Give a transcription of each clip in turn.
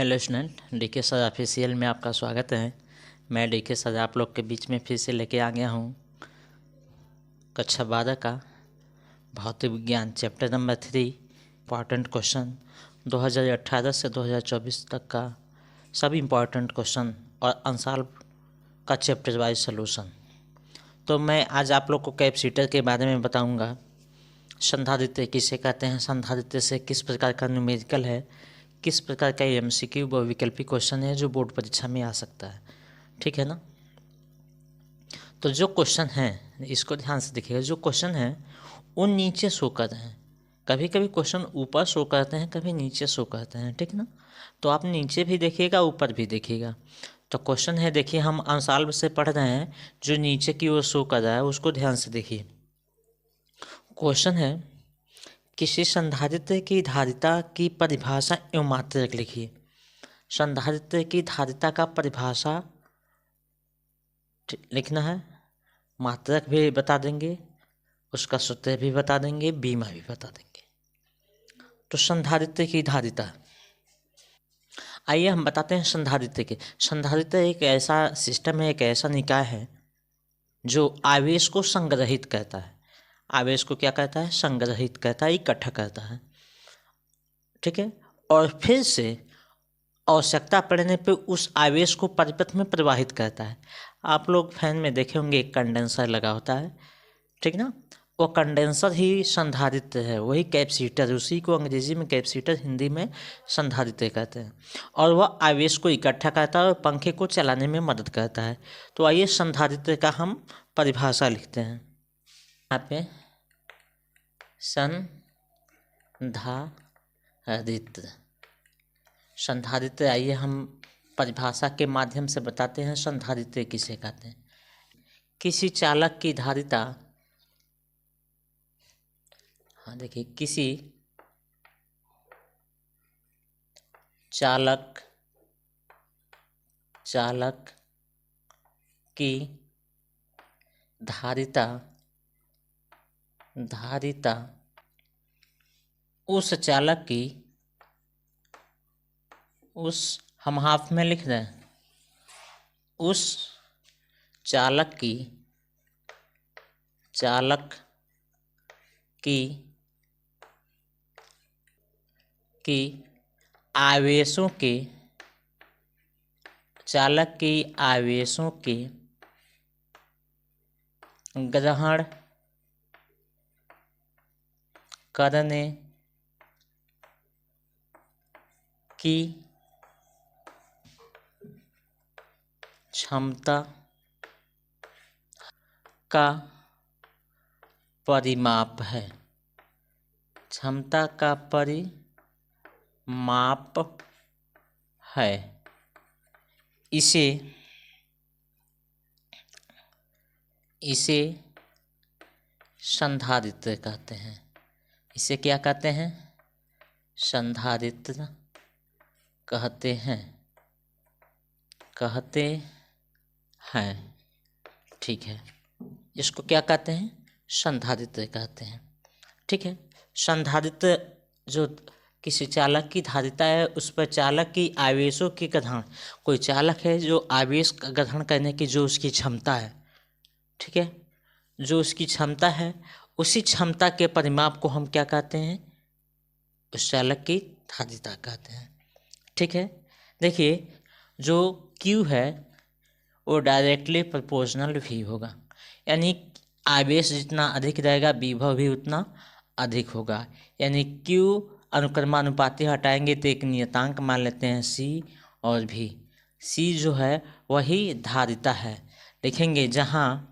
Hello student, DK sir official में आपका स्वागत है। मैं डीके सर आप लोग के बीच में फिर से लेके आ गया हूँ कक्षा 12 का भौतिक विज्ञान चैप्टर नंबर 3 इम्पॉर्टेंट क्वेश्चन 2018 से 2024 तक का सभी इम्पॉर्टेंट क्वेश्चन और अनसॉल्व का चैप्टर वाइज सलूशन। तो मैं आज आप लोग को कैपेसिटर के बारे में बताऊँगा। संधारित्र किसे कहते हैं, संधारित्र से किस प्रकार का न्यूमेरिकल है, किस प्रकार का एमसीक्यू व वैकल्पिक क्वेश्चन है जो बोर्ड परीक्षा में आ सकता है। ठीक है ना। तो जो क्वेश्चन है इसको ध्यान से देखिएगा। जो क्वेश्चन है वो नीचे शो करते हैं, कभी कभी क्वेश्चन ऊपर शो करते हैं, कभी नीचे शो करते हैं। ठीक ना। तो आप नीचे भी देखिएगा, ऊपर भी देखिएगा। तो क्वेश्चन है, देखिए हम अनसॉल्व से पढ़ रहे हैं, जो नीचे की ओर शो कर रहा है उसको ध्यान से देखिए। क्वेश्चन है, किसी संधारित्र की धारिता की परिभाषा एवं मात्रक लिखिए। संधारित्र की धारिता का परिभाषा लिखना है, मात्रक भी बता देंगे, उसका सूत्र भी बता देंगे, बीमा भी बता देंगे। तो संधारित्र की धारिता, आइए हम बताते हैं संधारित्र के। संधारित्र एक ऐसा सिस्टम है, एक ऐसा निकाय है जो आवेश को संग्रहित करता है। आवेश को क्या करता है? संग्रहित करता है, इकट्ठा करता है। ठीक है। और फिर से आवश्यकता पड़ने पे उस आवेश को परिपथ में प्रवाहित करता है। आप लोग फैन में देखे होंगे एक कंडेंसर लगा होता है, ठीक ना। वो कंडेंसर ही संधारित्र है, वही कैपेसिटर, उसी को अंग्रेजी में कैपेसिटर, हिंदी में संधारित्र कहते हैं। और वह आवेश को इकट्ठा करता है और पंखे को चलाने में मदद करता है। तो आइए संधारित्र का हम परिभाषा लिखते हैं यहाँ पे। संधारित्र, संधारित्र आइए हम परिभाषा के माध्यम से बताते हैं। संधारित्र किसे कहते हैं? किसी चालक की धारिता, हाँ देखिए, किसी चालक की धारिता उस चालक की, उस हम हाफ में लिख रहे हैं, उस चालक की आवेशों के, चालक की आवेशों के ग्रहण करने की क्षमता का परिमाप है। क्षमता का परिमाप है। इसे संधारित्र कहते हैं। इसे क्या कहते हैं? संधारित्र कहते हैं। ठीक है, इसको क्या कहते हैं? संधारित्र कहते हैं। ठीक है। संधारित्र जो किसी चालक की धारिता है, उस पर चालक की आवेशों की ग्रहण, कोई चालक है जो आवेश का ग्रहण करने की जो उसकी क्षमता है, ठीक है, जो उसकी क्षमता है, उसी क्षमता के परिमाप को हम क्या कहते हैं? उस चालक की धारिता कहते हैं। ठीक है। देखिए, जो Q है वो डायरेक्टली प्रोपोर्शनल भी होगा, यानी आवेश जितना अधिक रहेगा विभव भी उतना अधिक होगा। यानी Q अनुक्रमानुपाती हटाएंगे तो एक नियतांक मान लेते हैं C और V। C जो है वही धारिता है। लिखेंगे जहाँ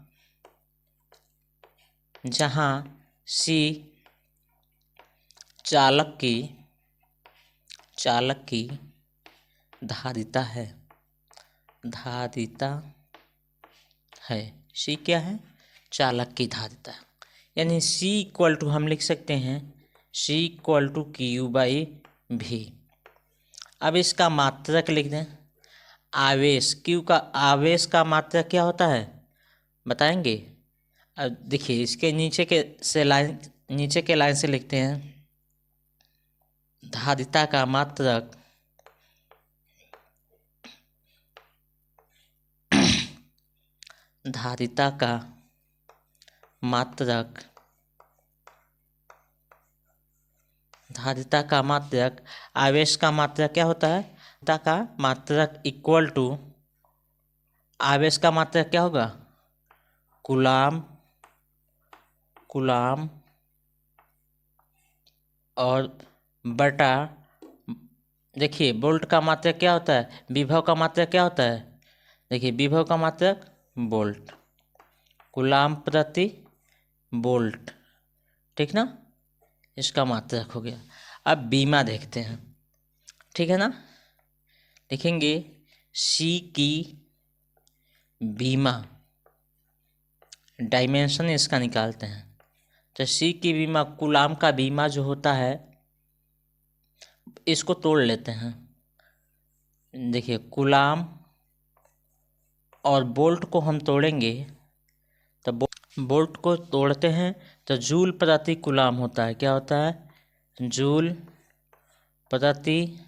C चालक की धारिता है। C क्या है? चालक की धारिता। यानी C इक्वल टू हम लिख सकते हैं C इक्वल टू Q/V। अब इसका मात्रक लिख दें, आवेश Q का, आवेश का मात्रक क्या होता है बताएंगे? अब देखिए, इसके नीचे के लाइन से लिखते हैं, धारिता का मात्रक धारिता का मात्रक, धारिता का मात्रक, आवेश का मात्रक क्या होता है? धारिता का मात्रक इक्वल टू, आवेश का मात्रक क्या होगा? कूलाम, कूलाम और बटा, देखिए वोल्ट का मात्रक क्या होता है? विभव का मात्रक क्या होता है? देखिए विभव का मात्रक वोल्ट, कूलाम प्रति वोल्ट, ठीक ना, इसका मात्रक हो गया। अब बीमा देखते हैं, ठीक है ना। लिखेंगे सी की बीमा, डायमेंशन इसका निकालते हैं। तो सी की बीमा, कूलाम का बीमा जो होता है, इसको तोड़ लेते हैं। देखिए कूलाम और बोल्ट को हम तोड़ेंगे, तो बोल्ट को तोड़ते हैं तो जूल प्रति कूलाम होता है। क्या होता है? जूल प्रति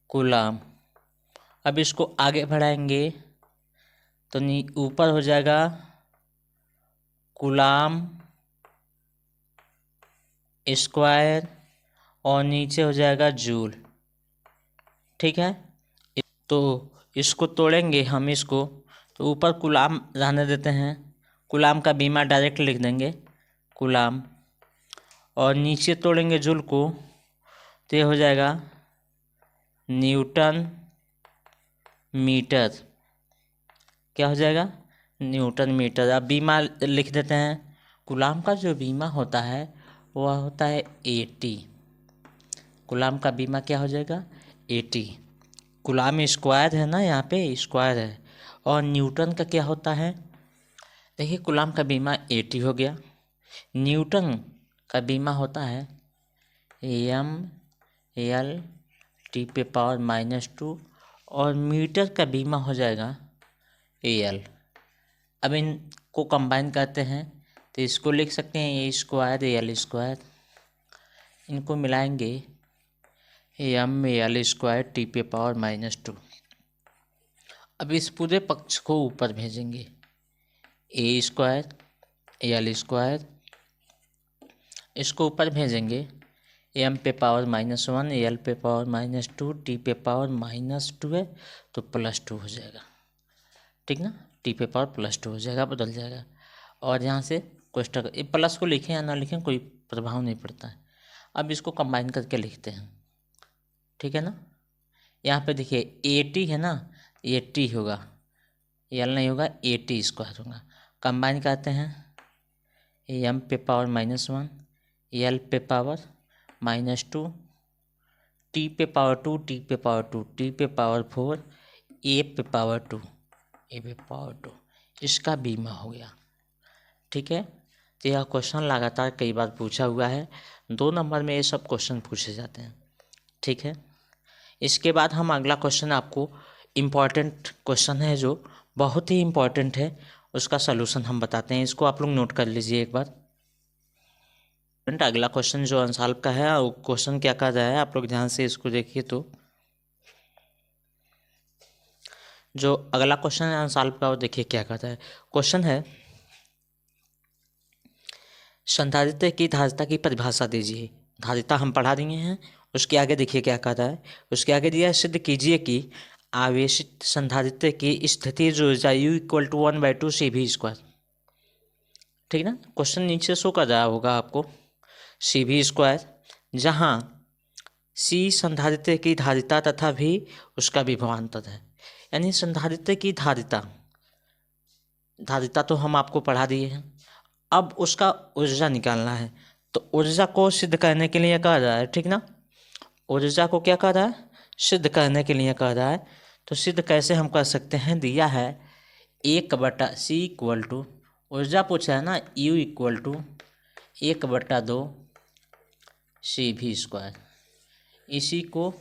कूलाम। अब इसको आगे बढ़ाएंगे तो ऊपर हो जाएगा कूलाम स्क्वायर और नीचे हो जाएगा जूल, ठीक है। तो इसको तोड़ेंगे हम, इसको तो ऊपर कूलाम रहने देते हैं, कूलाम का बीमा डायरेक्ट लिख देंगे कूलाम, और नीचे तोड़ेंगे जूल को तो ये हो जाएगा न्यूटन मीटर। क्या हो जाएगा? Newton metre. अब बीमा लिख देते हैं। कूलाम का जो बीमा होता है वह होता है 80। कूलाम का बीमा क्या हो जाएगा? 80। कूलाम स्क्वायर है ना, यहाँ पे स्क्वायर है, और न्यूटन का क्या होता है? देखिए कूलाम का बीमा 80 हो गया, न्यूटन का बीमा होता है L/T⁻², और मीटर का बीमा हो जाएगा L। अब इनको कंबाइन करते हैं तो इसको लिख सकते हैं A² L², इनको मिलाएंगे mL²T⁻²। अब इस पूरे पक्ष को ऊपर भेजेंगे, A² L², इसको ऊपर भेजेंगे m⁻⁻1 L⁻⁻2 T⁻⁻2 है तो +2 हो जाएगा, ठीक ना, T⁻+2 हो जाएगा, बदल जाएगा। और यहाँ से कोष्टक प्लस को लिखें या ना लिखें कोई प्रभाव नहीं पड़ता है। अब इसको कंबाइन करके लिखते हैं, ठीक है ना। यहाँ पे देखिए 80 है ना, 80 होगा, L नहीं होगा, 80² होगा। कंबाइन करते हैं m⁻⁻1 L⁻⁻2 T⁻2 T⁻2 T⁻4 A⁻2 इसका बीमा हो गया, ठीक है। तो यह क्वेश्चन लगातार कई बार पूछा हुआ है, 2 नंबर में ये सब क्वेश्चन पूछे जाते हैं, ठीक है। इसके बाद हम अगला क्वेश्चन, आपको इम्पॉर्टेंट क्वेश्चन है जो बहुत ही इम्पॉर्टेंट है, उसका सलूशन हम बताते हैं। इसको आप लोग नोट कर लीजिए एक बार। अगला क्वेश्चन जो अनसॉल्व का है, वो क्वेश्चन क्या कर रहा है, आप लोग ध्यान से इसको देखिए। तो जो अगला क्वेश्चन है अनसॉल्व का, वो देखिए क्या कहता है। क्वेश्चन है संधारित्र की धारिता की परिभाषा दीजिए। धारिता हम पढ़ा दिए हैं, उसके आगे देखिए क्या कहता है। उसके आगे दिया है सिद्ध कीजिए कि आवेशित संधारित्र की स्थितिज ऊर्जा U = 1/2 CV², ठीक ना। क्वेश्चन नीचे शो कर रहा होगा आपको, CV², जहाँ C संधारित्र की धारिता तथा भी उसका विभवांतर है। यानी संधारित्र की धारिता तो हम आपको पढ़ा दिए हैं, अब उसका ऊर्जा निकालना है। तो ऊर्जा को सिद्ध करने के लिए कह रहा है, ठीक ना, ऊर्जा को क्या कह रहा है? सिद्ध करने के लिए कह रहा है। तो सिद्ध कैसे हम कर सकते हैं? दिया है 1/C ऊर्जा पूछा है ना, U = 1/2 CV², इसी को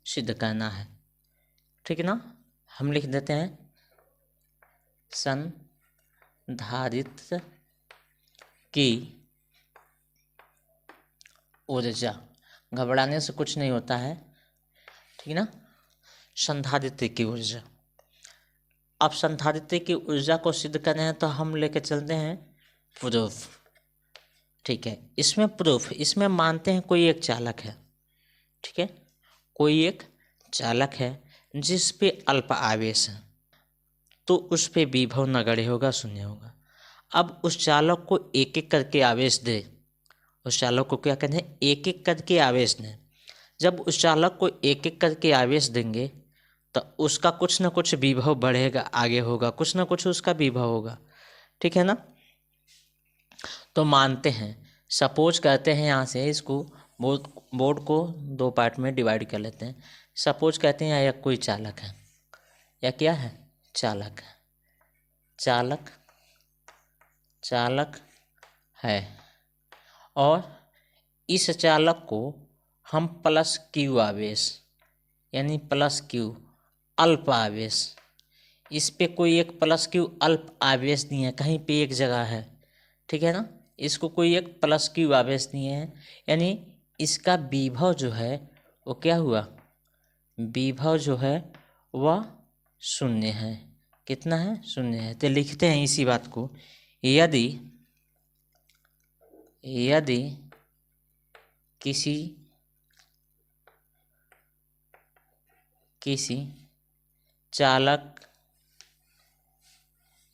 सिद्ध करना है, ठीक ना। हम लिख देते हैं संधारित्र की ऊर्जा, घबराने से कुछ नहीं होता है, ठीक ना। संधारित्र की ऊर्जा, अब संधारित्र की ऊर्जा को सिद्ध करना है तो हम लेके चलते हैं प्रूफ। ठीक है, इसमें प्रूफ, इसमें मानते हैं कोई एक चालक है। ठीक है, कोई एक चालक है जिस पे अल्प आवेश है, तो उस पे विभव नगण्य होगा, शून्य होगा। अब उस चालक को एक एक करके आवेश दे, उस चालक को क्या कहते हैं, एक एक करके आवेश दें। जब उस चालक को एक एक करके आवेश देंगे तो उसका कुछ ना कुछ विभव बढ़ेगा, आगे होगा, कुछ ना कुछ उसका विभव होगा। ठीक है ना। तो मानते हैं, सपोज करते हैं, यहाँ से इसको बोर्ड को दो पार्ट में डिवाइड कर लेते हैं। सपोज कहते हैं या कोई चालक है, या क्या है, चालक है, चालक है, और इस चालक को हम प्लस क्यू आवेश, यानी प्लस क्यू अल्प आवेश, इस पे कोई एक प्लस क्यू अल्प आवेश दिए हैं, कहीं पे एक जगह है। ठीक है ना, इसको कोई एक प्लस क्यू आवेश दिए हैं, यानी इसका विभव जो है वो क्या हुआ, विभव जो है वह शून्य है। कितना है, शून्य है। तो लिखते हैं इसी बात को, यदि किसी चालक,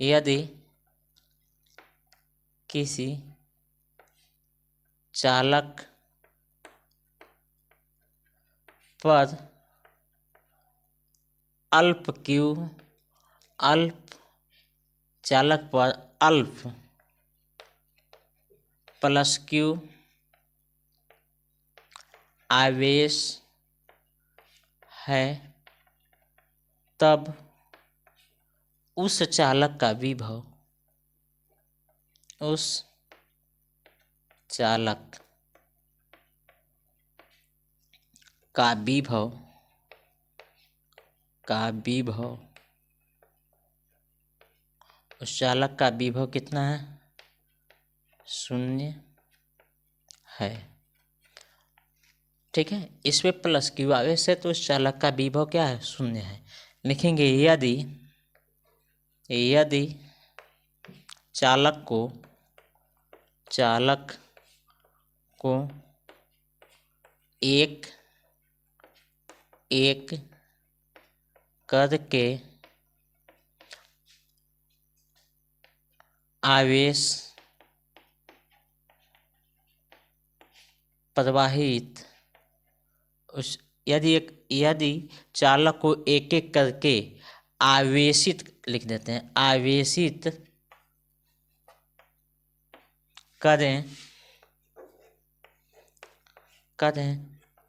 यदि किसी चालक पर अल्प क्यू, चालक पर अल्प प्लस क्यू आवेश है, तब उस चालक का विभव, उस चालक का विभव उस चालक का विभव कितना है, शून्य है। ठीक है, इस पे प्लस क्यू आवेश है तो उस चालक का विभव क्या है, शून्य है। लिखेंगे यदि चालक को एक करके आवेश प्रवाहित, उस यदि चालक को एक एक करके आवेशित, लिख देते हैं, आवेशित करें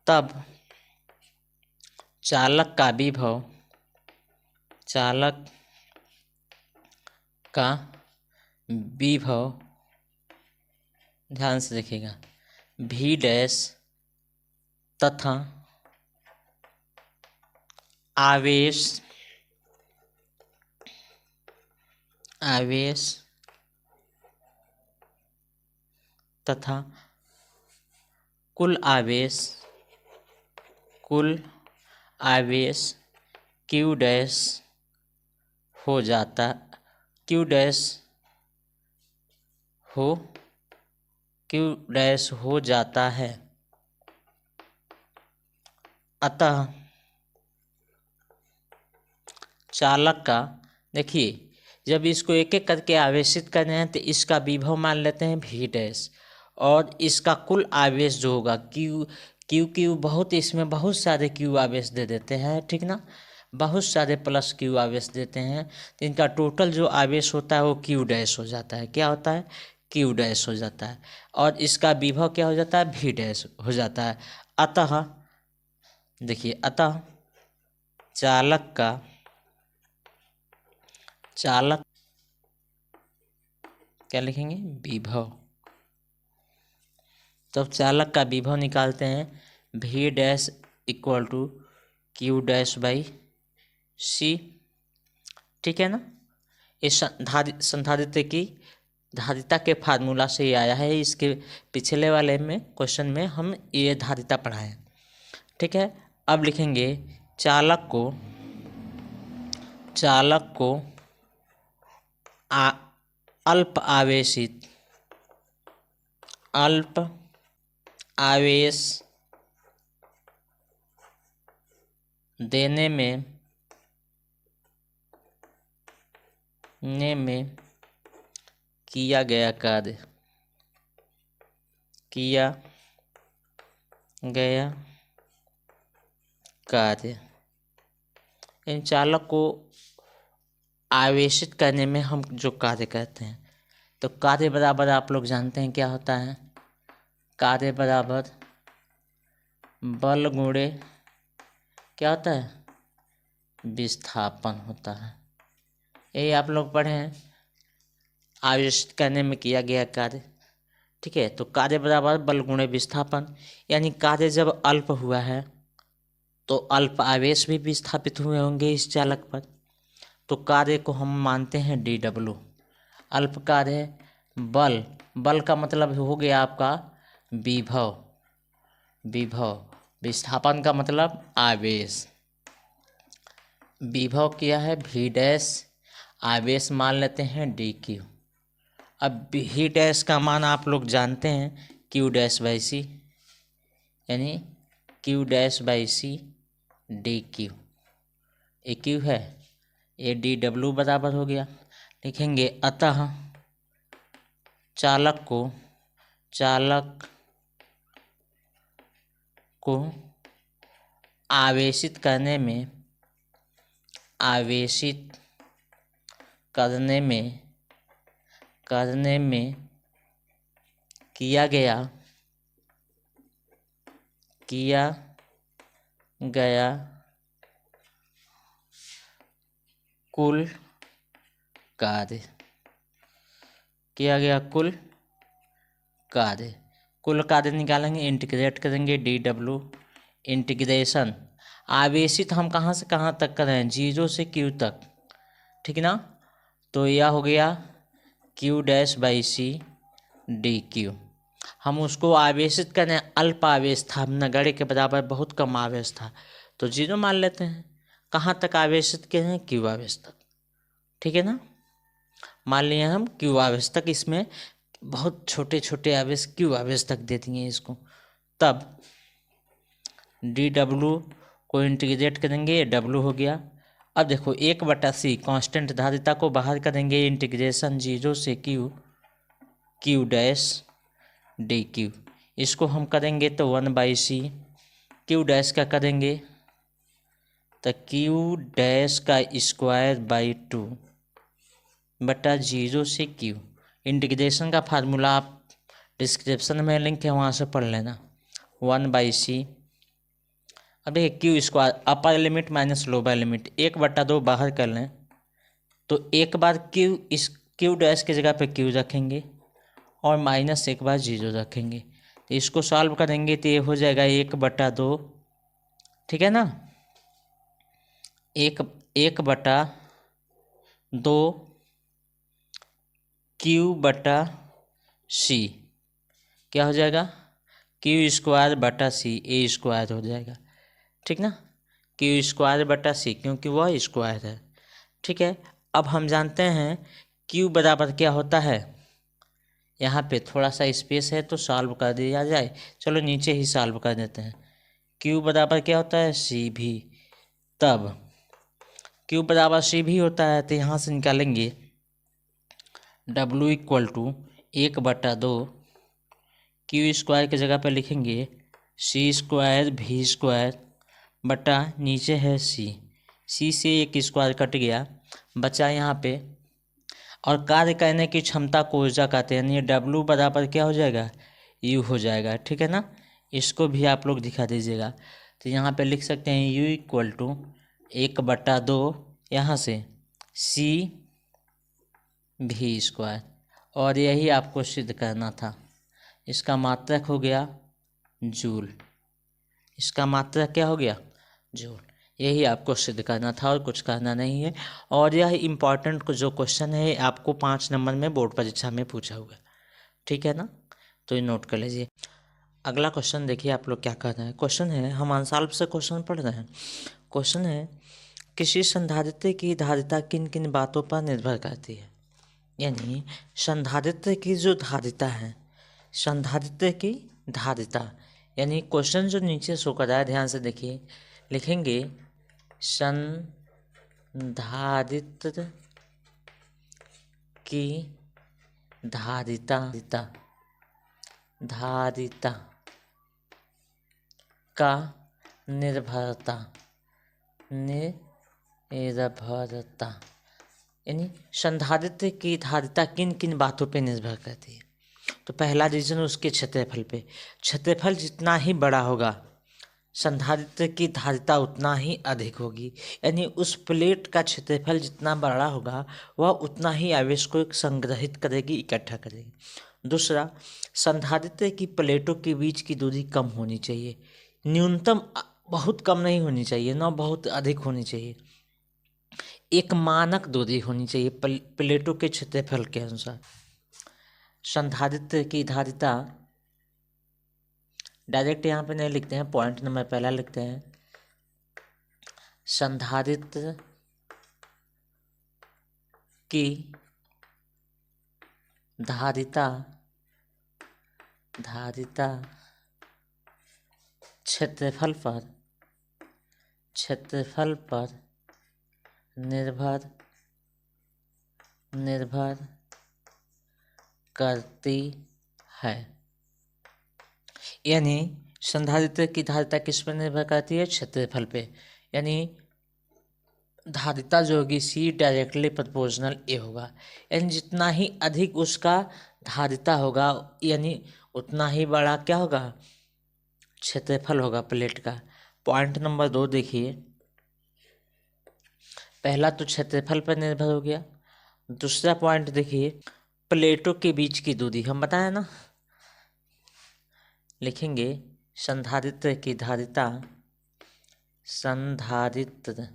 तब चालक का विभव ध्यान से देखिएगा, भी डैश तथा आवेश तथा कुल आवेश क्यू डैश हो जाता है। अतः चालक का, देखिए जब इसको एक एक करके आवेशित करने हैं तो इसका विभव मान लेते हैं भी डैश, और इसका कुल आवेश जो होगा क्यू बहुत, इसमें बहुत सारे क्यू आवेश दे देते हैं। ठीक ना, बहुत सारे प्लस क्यू आवेश देते हैं, तो इनका टोटल जो आवेश होता है वो क्यू डैश हो जाता है। क्या होता है, क्यू डैश हो जाता है, और इसका विभव क्या हो जाता है, भी डैश हो जाता है। अतः देखिए, अतः चालक क्या लिखेंगे, विभव। तो चालक का विभव निकालते हैं, भी dash equal to Q dash by C. ठीक है ना, इस संधारित्र की धारिता के फार्मूला से ही आया है। इसके पिछले वाले में क्वेश्चन में हम ये धारिता पढ़ाए। ठीक है, अब लिखेंगे चालक चालक को अल्प आवेश देने में किया गया कार्य इन चालक को आवेशित करने में हम जो कार्य करते हैं, तो कार्य बराबर आप लोग जानते हैं क्या होता है। कार्य बराबर बल गुणे क्या होता है, विस्थापन होता है। यही आप लोग पढ़े हैं, आवेशित करने में किया गया कार्य। ठीक है, तो कार्य बराबर बल गुणे विस्थापन, यानी कार्य जब अल्प हुआ है तो अल्प आवेश भी विस्थापित हुए होंगे इस चालक पर, तो कार्य को हम मानते हैं dw। अल्प कार्य बल का मतलब हो गया आपका विभव, विस्थापन का मतलब आवेश। विभव क्या है v', आवेश मान लेते हैं dq। अब v' का मान आप लोग जानते हैं q'/c, यानी q'/c dq। ये q है, ये dw बराबर हो गया। लिखेंगे अतः चालक को आवेशित करने में किया गया कुल कार्य निकालेंगे, इंटीग्रेट करेंगे dw। इंटीग्रेशन आवेशित हम कहाँ से कहाँ तक कर रहे हैं, 0 से q तक, ठीक ना। तो यह हो गया q'/c dq। हम उसको आवेशित करें, अल्प आवेश था, नगण्य के बराबर बहुत कम आवेश था, तो 0 मान लेते हैं। कहाँ तक आवेशित किए हैं, q आवेश तक, ठीक है ना। मान लिए हम q आवेश तक, इसमें बहुत छोटे छोटे आवेश q आवेश तक दे दिए इसको। तब dw को इंटीग्रेट करेंगे, ये w हो गया। अब देखो 1/c कांस्टेंट धारिता को बाहर करेंगे, इंटीग्रेशन 0 से q' dq। इसको हम करेंगे तो 1/c, q' का करेंगे तो q' का स्क्वायर बाई 2 बटा 0 से q। इंटीग्रेशन का फार्मूला आप डिस्क्रिप्शन में लिंक है, वहाँ से पढ़ लेना। 1/c, अब देखिए Q square upper limit minus lower limit, 1/2 बाहर कर लें तो एक बार इस q' की जगह पे q रखेंगे और माइनस एक बार 0 रखेंगे, तो इसको सॉल्व करेंगे तो ये हो जाएगा 1/2, ठीक है ना। 1/2 q/c क्या हो जाएगा, q²/c, a स्क्वायर हो जाएगा, ठीक ना। q²/c क्योंकि वह स्क्वायर है, ठीक है। अब हम जानते हैं q बराबर क्या होता है, यहाँ पे थोड़ा सा स्पेस है तो सॉल्व कर दिया जाए, चलो नीचे ही सॉल्व कर देते हैं। q बराबर क्या होता है, c भी। तब q बराबर c भी होता है तो यहाँ से निकालेंगे w = 1/2, q² की जगह पर लिखेंगे c² v² बटा नीचे है c से एक स्क्वायर कट गया, बचा यहाँ पे। और कार्य करने की क्षमता को ऊर्जा कहते हैं, यानी w बराबर क्या हो जाएगा, u हो जाएगा, ठीक है ना। इसको भी आप लोग दिखा दीजिएगा, तो यहाँ पे लिख सकते हैं u = 1/2 यहाँ से c v², और यही आपको सिद्ध करना था। इसका मात्रक हो गया जूल, इसका मात्रक क्या हो गया, जूल। यही आपको सिद्ध करना था और कुछ करना नहीं है। और यह इम्पॉर्टेंट जो क्वेश्चन है आपको 5 नंबर में बोर्ड परीक्षा में पूछा हुआ, ठीक है ना, तो ये नोट कर लीजिए। अगला क्वेश्चन देखिए आप लोग क्या कर रहे हैं। क्वेश्चन है, हम आंसर से क्वेश्चन पढ़ रहे हैं। क्वेश्चन है किसी संधारित्र की धारिता किन किन बातों पर निर्भर करती है। यानी संधारित्र की जो धारिता है, संधारित्र की धारिता, यानी क्वेश्चन जो नीचे शो कर रहा है, ध्यान से देखिए, लिखेंगे संधारित्र की धारिता का निर्भरता यानी संधारित्र की धारिता किन किन बातों पे निर्भर करती है। तो पहला रीजन उसके क्षेत्रफल पे, क्षेत्रफल जितना ही बड़ा होगा संधारित्र की धारिता उतना ही अधिक होगी। यानी उस प्लेट का क्षेत्रफल जितना बड़ा होगा वह उतना ही आवेश को संग्रहित करेगी, इकट्ठा करेगी। दूसरा, संधारित्र की प्लेटों के बीच की दूरी कम होनी चाहिए, न्यूनतम बहुत कम नहीं होनी चाहिए, न बहुत अधिक होनी चाहिए, एक मानक दूरी होनी चाहिए प्लेटों के क्षेत्रफल के अनुसार। संधारित्र की धारिता डायरेक्ट यहाँ पे नहीं लिखते हैं, पॉइंट नंबर पहला लिखते हैं, संधारित्र की धारिता क्षेत्रफल पर निर्भर करती है। यानी संधारित्र की धारिता किस पर निर्भर करती है? क्षेत्रफल पे। यानी धारिता जो होगी सी डायरेक्टली प्रोपोर्शनल ए होगा, यानी जितना ही अधिक उसका धारिता होगा यानी उतना ही बड़ा क्या होगा? क्षेत्रफल होगा प्लेट का। पॉइंट नंबर 2 देखिए, पहला तो क्षेत्रफल पर निर्भर हो गया। दूसरा पॉइंट देखिए, प्लेटों के बीच की दूरी, हम बताएं ना, लिखेंगे संधारित्र की धारिता, संधारित्र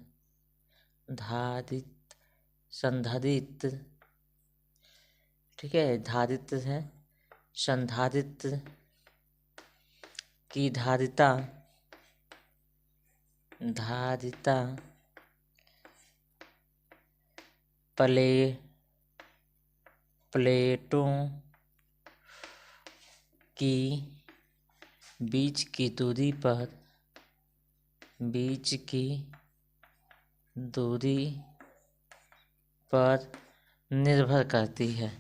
ठीक है, धारित्र है, संधारित्र की धारिता प्लेटों की बीच की दूरी पर निर्भर करती है।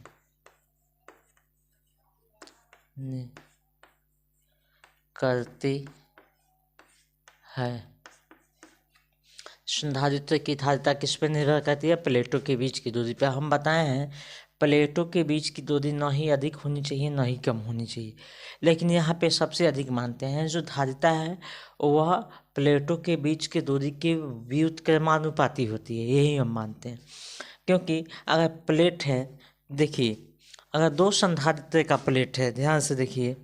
संधारित्र की धारिता किस पर निर्भर करती है? प्लेटों के बीच की दूरी पर। हम बताए हैं प्लेटों के बीच की दूरी न ही अधिक होनी चाहिए न ही कम होनी चाहिए, लेकिन यहाँ पे सबसे अधिक मानते हैं जो धारिता है वह प्लेटों के बीच की दूरी के व्युत्क्रमानुपाती होती है, यही हम मानते हैं। क्योंकि अगर प्लेट है, देखिए अगर दो संधारित्र का प्लेट है, ध्यान से देखिए,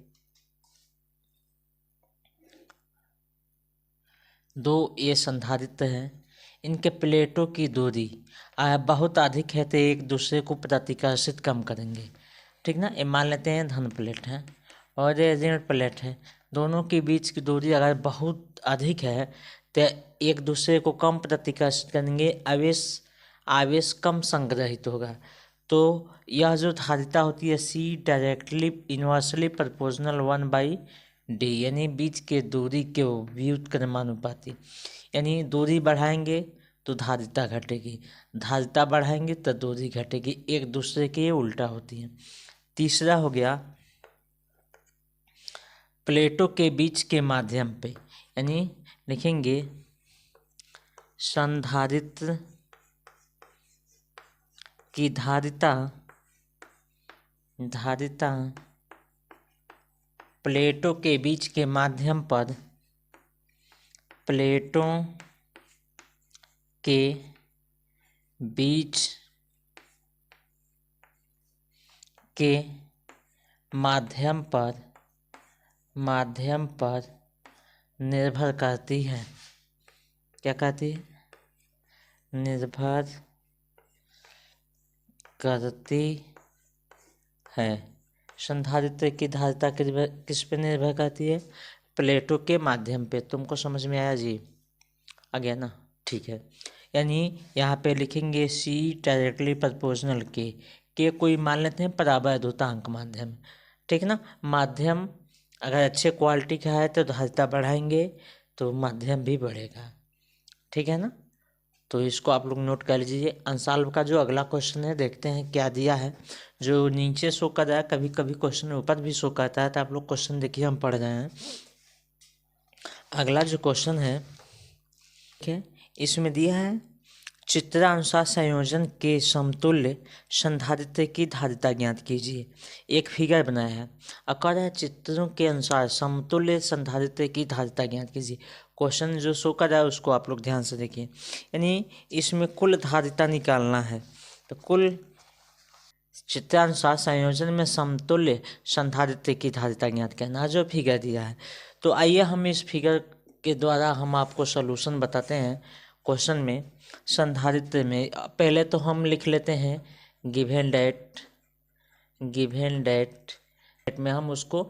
दो ये संधारित्र हैं, इनके प्लेटों की दूरी बहुत अधिक है तो एक दूसरे को प्रतिकर्षित कम करेंगे, ठीक ना। ये मान लेते हैं धन प्लेट है और ये ऋण प्लेट है, दोनों के बीच की दूरी अगर बहुत अधिक है तो एक दूसरे को कम प्रतिकर्षित करेंगे, आवेश कम संग्रहित होगा। तो यह जो धारिता होती है see directly inversely proportional 1/d, यानी बीच के दूरी के व्युत्क्रमानुपाती। यानी दूरी बढ़ाएंगे तो धारिता घटेगी, धारिता बढ़ाएंगे तो दूरी घटेगी, एक दूसरे के उल्टा होती है। तीसरा हो गया प्लेटों के बीच के माध्यम पे, यानी लिखेंगे संधारित्र की धारिता प्लेटों के बीच के माध्यम पर, प्लेटों के बीच के माध्यम पर निर्भर करती है। क्या कहती है? निर्भर करती है। संधारित्र की धारिता किस पे निर्भर करती है? प्लेटों के माध्यम पे। तुमको समझ में आया जी? आ गया ना? ठीक है। यानी यहाँ पे लिखेंगे सी डायरेक्टली प्रोपोर्शनल के कोई मान लेते हैं परावैधुतांक माध्यम, ठीक है ना। माध्यम अगर अच्छे क्वालिटी का है तो धारिता बढ़ाएंगे तो माध्यम भी बढ़ेगा, ठीक है ना। तो इसको आप लोग नोट कर लीजिए। अंशाल्व का जो अगला क्वेश्चन है देखते हैं क्या दिया है। जो नीचे शो कर रहा है, कभी कभी क्वेश्चन ऊपर भी शो करता है, तो आप लोग क्वेश्चन देखिए, हम पढ़ रहे हैं। अगला जो क्वेश्चन है, ठीक है, इसमें दिया है चित्रानुसार संयोजन के समतुल्य संधारित्र की धारिता ज्ञात कीजिए। एक फिगर बनाया है और कह रहा है चित्रों के अनुसार समतुल्य संधारित्र की धारिता ज्ञात कीजिए। क्वेश्चन जो शो कर रहा है उसको आप लोग ध्यान से देखिए। यानी इसमें कुल धारिता निकालना है, तो कुल चित्रानुसार संयोजन में समतुल्य संधारित्र की धारिता ज्ञात करना जो फिगर दिया है। तो आइए हम इस फिगर के द्वारा हम आपको सॉल्यूशन बताते हैं। क्वेश्चन में संधारित्र में पहले तो हम लिख लेते हैं गिवन डेट में हम उसको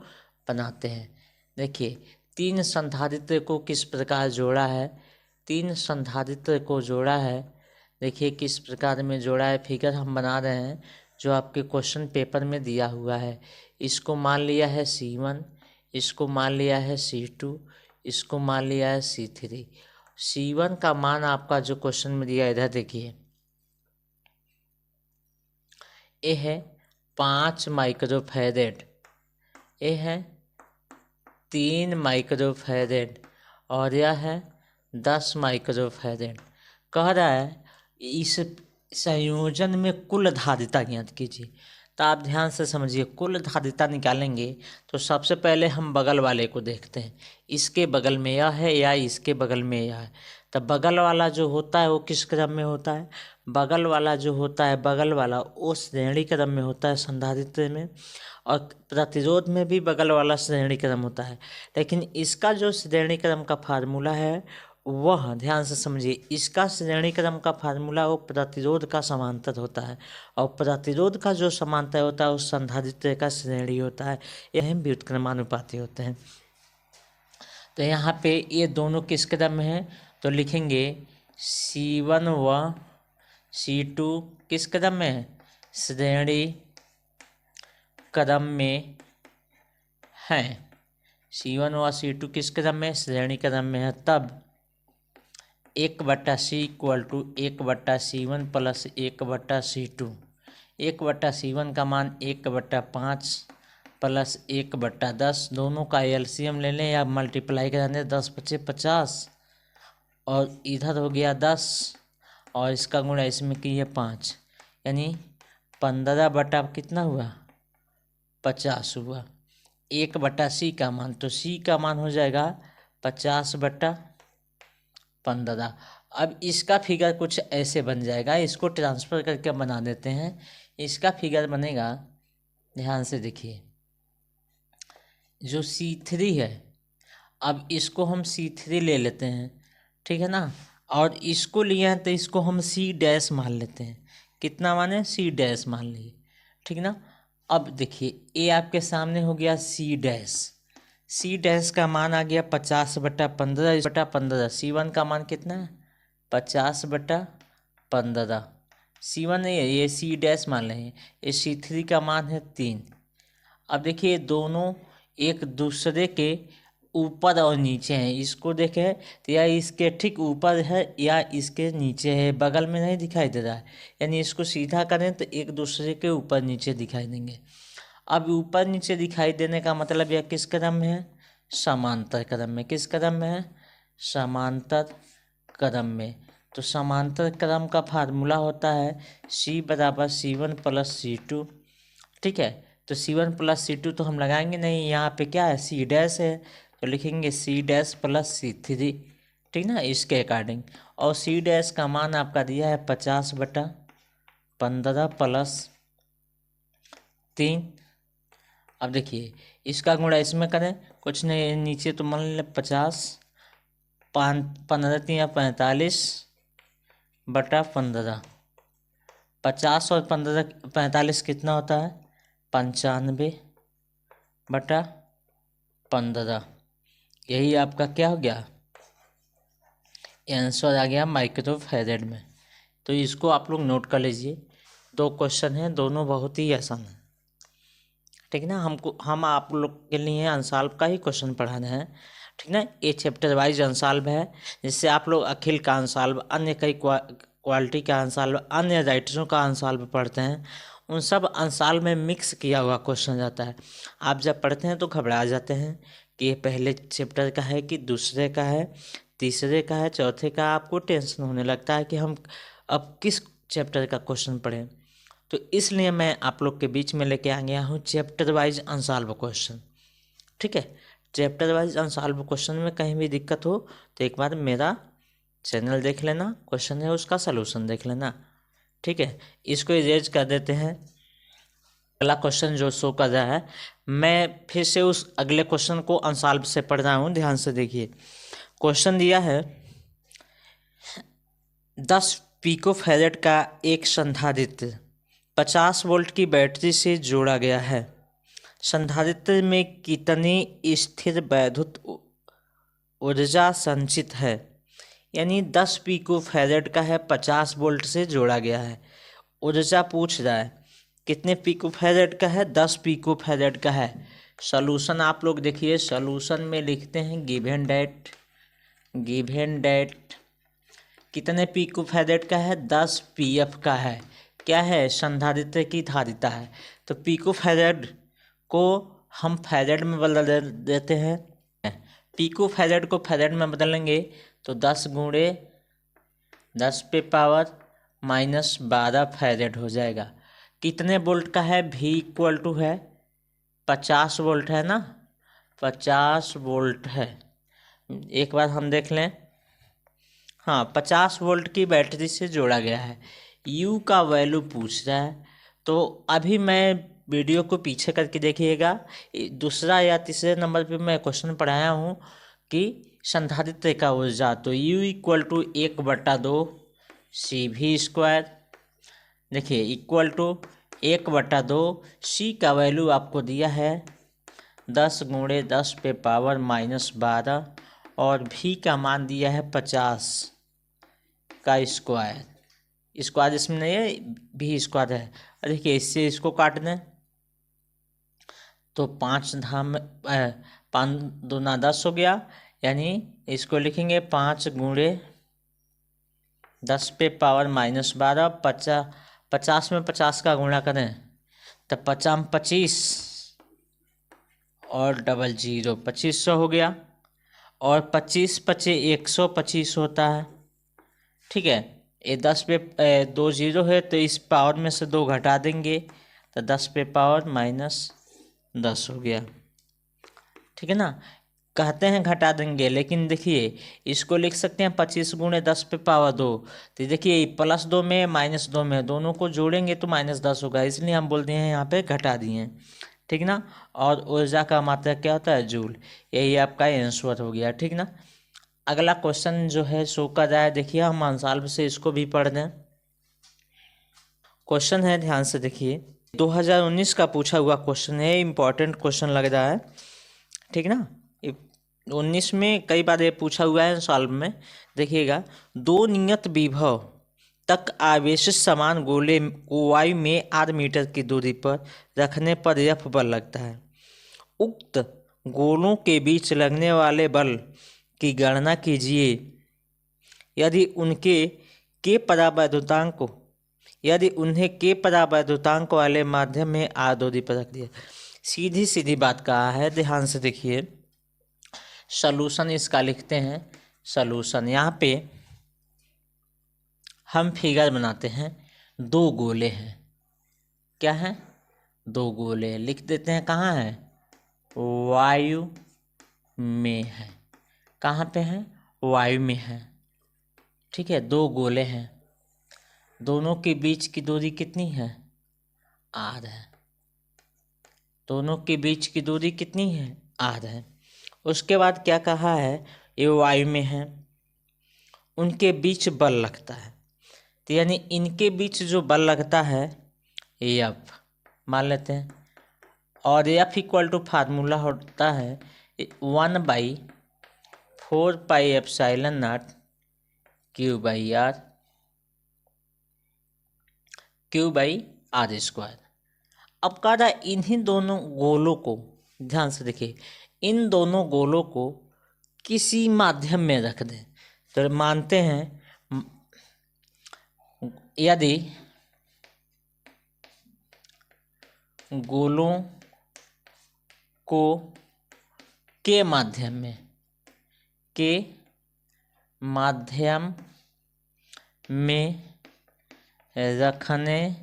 बनाते हैं। देखिए, तीन संधारित्र को किस प्रकार जोड़ा है, तीन संधारित्र को जोड़ा है। देखिए किस प्रकार में जोड़ा है, फिगर हम बना रहे हैं जो आपके क्वेश्चन पेपर में दिया हुआ है। इसको मान लिया है C1, इसको मान लिया है C2, इसको मान लिया है C3। C1 का मान आपका जो क्वेश्चन में दिया है, इधर देखिए, ये है 5 माइक्रोफैरेड, ये है 3 माइक्रोफैरेड और यह है 10 माइक्रोफैरेड। कह रहा है इस संयोजन में कुल धारिता ज्ञात कीजिए। तो आप ध्यान से समझिए, कुल धारिता निकालेंगे तो सबसे पहले हम बगल वाले को देखते हैं, इसके बगल में यह है या इसके बगल में यह है। तो बगल वाला जो होता है वो किस क्रम में होता है, बगल वाला जो होता है, बगल वाला वो श्रेणी क्रम में होता है संधारित्र में, और प्रतिरोध में भी बगल वाला श्रेणी क्रम होता है। लेकिन इसका जो श्रेणी क्रम का फार्मूला है वह ध्यान से समझिए, इसका श्रेणी क्रम का फार्मूला वो प्रतिरोध का समांतर होता है, और प्रतिरोध का जो समांतर होता है उस संधारित्र का श्रेणी होता है। यह व्युत्क्रमानुपाती होते हैं। तो यहाँ पे ये दोनों किस क्रम में है, तो लिखेंगे C1 व C2 किस क्रम में है, श्रेणी क्रम में है। C1 व C2 किस क्रम में, श्रेणी क्रम में है। तब 1/C equal to 1/C1 plus 1/C2। 1/C1 का मान 1/5 प्लस 1/10, दोनों का एलसीएम ले लें या मल्टीप्लाई करा दें, 10 × 5 = 50 और इधर हो गया 10 और इसका गुणा इसमें किए 5, यानी 15 कितना हुआ, 50 हुआ। 1/C का मान, तो C का मान हो जाएगा 50/15। अब इसका फिगर कुछ ऐसे बन जाएगा, इसको ट्रांसफ़र करके बना देते हैं। इसका फिगर बनेगा, ध्यान से देखिए, जो C3 है, अब इसको हम C3 ले लेते हैं, ठीक है ना, और इसको लिए हैं तो इसको हम C' मान लेते हैं। कितना माने, C' मान लिए, ठीक ना। अब देखिए ये आपके सामने हो गया C' का मान आ गया 50/15 C1 का मान कितना है, 50/15। C1 नहीं है, ये C' मान रहे हैं। ये C3 का मान है 3। अब देखिए दोनों एक दूसरे के ऊपर और नीचे हैं। इसको देखें तो या इसके ठीक ऊपर है या इसके नीचे है, बगल में नहीं दिखाई दे रहा है। यानी इसको सीधा करें तो एक दूसरे के ऊपर नीचे दिखाई देंगे। अब ऊपर नीचे दिखाई देने का मतलब यह किस क्रम में है, समांतर क्रम में। किस क्रम में है, समांतर क्रम में। तो समांतर क्रम का फार्मूला होता है C = C1 + C2, ठीक है। तो C1 + C2 तो हम लगाएंगे नहीं, यहाँ पे क्या है, C' है, तो लिखेंगे C' + C3, ठीक ना, इसके अकॉर्डिंग। और C' का मान आपका दिया है 50/15 + 3। अब देखिए इसका गुणा इसमें करें, कुछ नहीं नीचे तो मान लें 50, 15 × 3 = 45/15। 50 और 45 कितना होता है, 95/15। यही आपका क्या हो गया, आंसर आ गया माइक्रो फैरेड में। तो इसको आप लोग नोट कर लीजिए। 2 क्वेश्चन हैं, दोनों बहुत ही आसान है, ठीक है ना। हम आप लोग के लिए अनसॉल्व का ही क्वेश्चन पढ़ा रहे हैं, ठीक ना। ये चैप्टर वाइज अनसॉल्व है, जिससे आप लोग अखिल का अनसॉल्व, अन्य कई क्वालिटी का अनसॉल्व, अन्य राइटरों का अनसॉल्व पढ़ते हैं, उन सब अनसॉल्व में मिक्स किया हुआ क्वेश्चन जाता है। आप जब पढ़ते हैं तो घबरा जाते हैं कि ये पहले चैप्टर का है कि दूसरे का है, तीसरे का है, चौथे का। आपको टेंशन होने लगता है कि हम अब किस चैप्टर का क्वेश्चन पढ़ें। तो इसलिए मैं आप लोग के बीच में लेके आ गया हूँ चैप्टर वाइज अनसॉल्व क्वेश्चन, ठीक है। चैप्टर वाइज अनसॉल्व क्वेश्चन में कहीं भी दिक्कत हो तो एक बार मेरा चैनल देख लेना, क्वेश्चन है उसका सलूशन देख लेना, ठीक है। इसको इरेज कर देते हैं। अगला क्वेश्चन जो शो कर रहा है, मैं फिर से उस अगले क्वेश्चन को अनसॉल्व से पढ़ रहा हूँ, ध्यान से देखिए। क्वेश्चन दिया है 10 पिकोफैरेड का एक संधारित्र 50 वोल्ट की बैटरी से जोड़ा गया है। संधारित्र में कितनी स्थिर वैद्युत ऊर्जा संचित है। यानी 10 पिकोफैरेड का है, 50 वोल्ट से जोड़ा गया है। ऊर्जा पूछ रहा है कितने पिकोफैरेड का है, 10 पिकोफैरेड का है। सॉल्यूशन आप लोग देखिए, सॉल्यूशन में लिखते हैं गिवन डैट कितने पिकोफैरेड का है, 10 पीएफ का है। क्या है, संधारित्र की धारिता है। तो पिकोफैरेड को हम फैरेड में बदल देते हैं। पिकोफैरेड को फैरेड में बदलेंगे तो 10 गुणे 10 पे पावर -12 फैरेड हो जाएगा। कितने वोल्ट का है, V इक्वल टू है 50 वोल्ट है ना, 50 वोल्ट है। एक बार हम देख लें, हाँ 50 वोल्ट की बैटरी से जोड़ा गया है। U का वैल्यू पूछ रहा है। तो अभी मैं वीडियो को पीछे करके देखिएगा, दूसरा या तीसरे नंबर पे मैं क्वेश्चन पढ़ाया हूँ कि संधारित्र का ऊर्जा। तो U इक्वल टू 1/2 CV²। देखिए इक्वल टू 1/2 C का वैल्यू आपको दिया है 10 गुणे 10 पे पावर -12 और V का मान दिया है 50 का स्क्वायर इसमें नहीं है, V स्क्वायर है। देखिए इससे इसको काट दें तो 5 दूना 10 हो गया। यानी इसको लिखेंगे 5 गुणे 10 पे पावर -12। 50 में 50 का गुणा करें तो 50 25 और 00 2500 हो गया। और 25 पचे 125 होता है, ठीक है। ये 10 पे 2 0 है तो इस पावर में से 2 घटा देंगे तो 10 पे पावर -10 हो गया, ठीक है ना। कहते हैं घटा देंगे, लेकिन देखिए इसको लिख सकते हैं 25 गुणे 10 पे पावर 2। तो देखिए +2 में -2 में दोनों को जोड़ेंगे तो -10 होगा, इसलिए हम बोलते हैं यहाँ पे घटा दिए, ठीक ना। और ऊर्जा का मात्रा क्या होता है, जूल। यही आपका आंसर हो गया, ठीक ना। अगला क्वेश्चन जो है शो कर रहा है, देखिए हम आंसर से इसको भी पढ़ दें। क्वेश्चन है, ध्यान से देखिए, 2019 का पूछा हुआ क्वेश्चन है, इम्पोर्टेंट क्वेश्चन लग रहा है, ठीक ना। 19 में कई बार ये पूछा हुआ है सॉल्व में। देखिएगा, 2 नियत विभव तक आवेशित समान गोले को वायु में आध मीटर की दूरी पर रखने पर F बल लगता है। उक्त गोलों के बीच लगने वाले बल की गणना कीजिए यदि उन्हें के परावैद्युतांक वाले माध्यम में आर दूरी पर रख दिया। सीधी सीधी बात कहा है, ध्यान से देखिए। सॉल्यूशन इसका लिखते हैं। सॉल्यूशन यहाँ पे हम फिगर बनाते हैं। 2 गोले हैं, क्या है, 2 गोले लिख देते हैं। कहाँ है, वायु में है। कहाँ पे है, वायु में है, ठीक है। 2 गोले हैं, दोनों के बीच की दूरी कितनी है, आर है। दोनों के बीच की दूरी कितनी है, आर है। उसके बाद क्या कहा है, ये वायु में है, उनके बीच बल लगता है। तो यानी इनके बीच जो बल लगता है F मान लेते हैं। और F इक्वल टू फार्मूला होता है 1/4 pi epsilon not Q/R, Q/R²। अब कह रहा है इन्हीं दोनों गोलों को, ध्यान से देखिए, इन दोनों गोलों को किसी माध्यम में रख दें। तो मानते हैं यदि गोलों को के माध्यम में रखने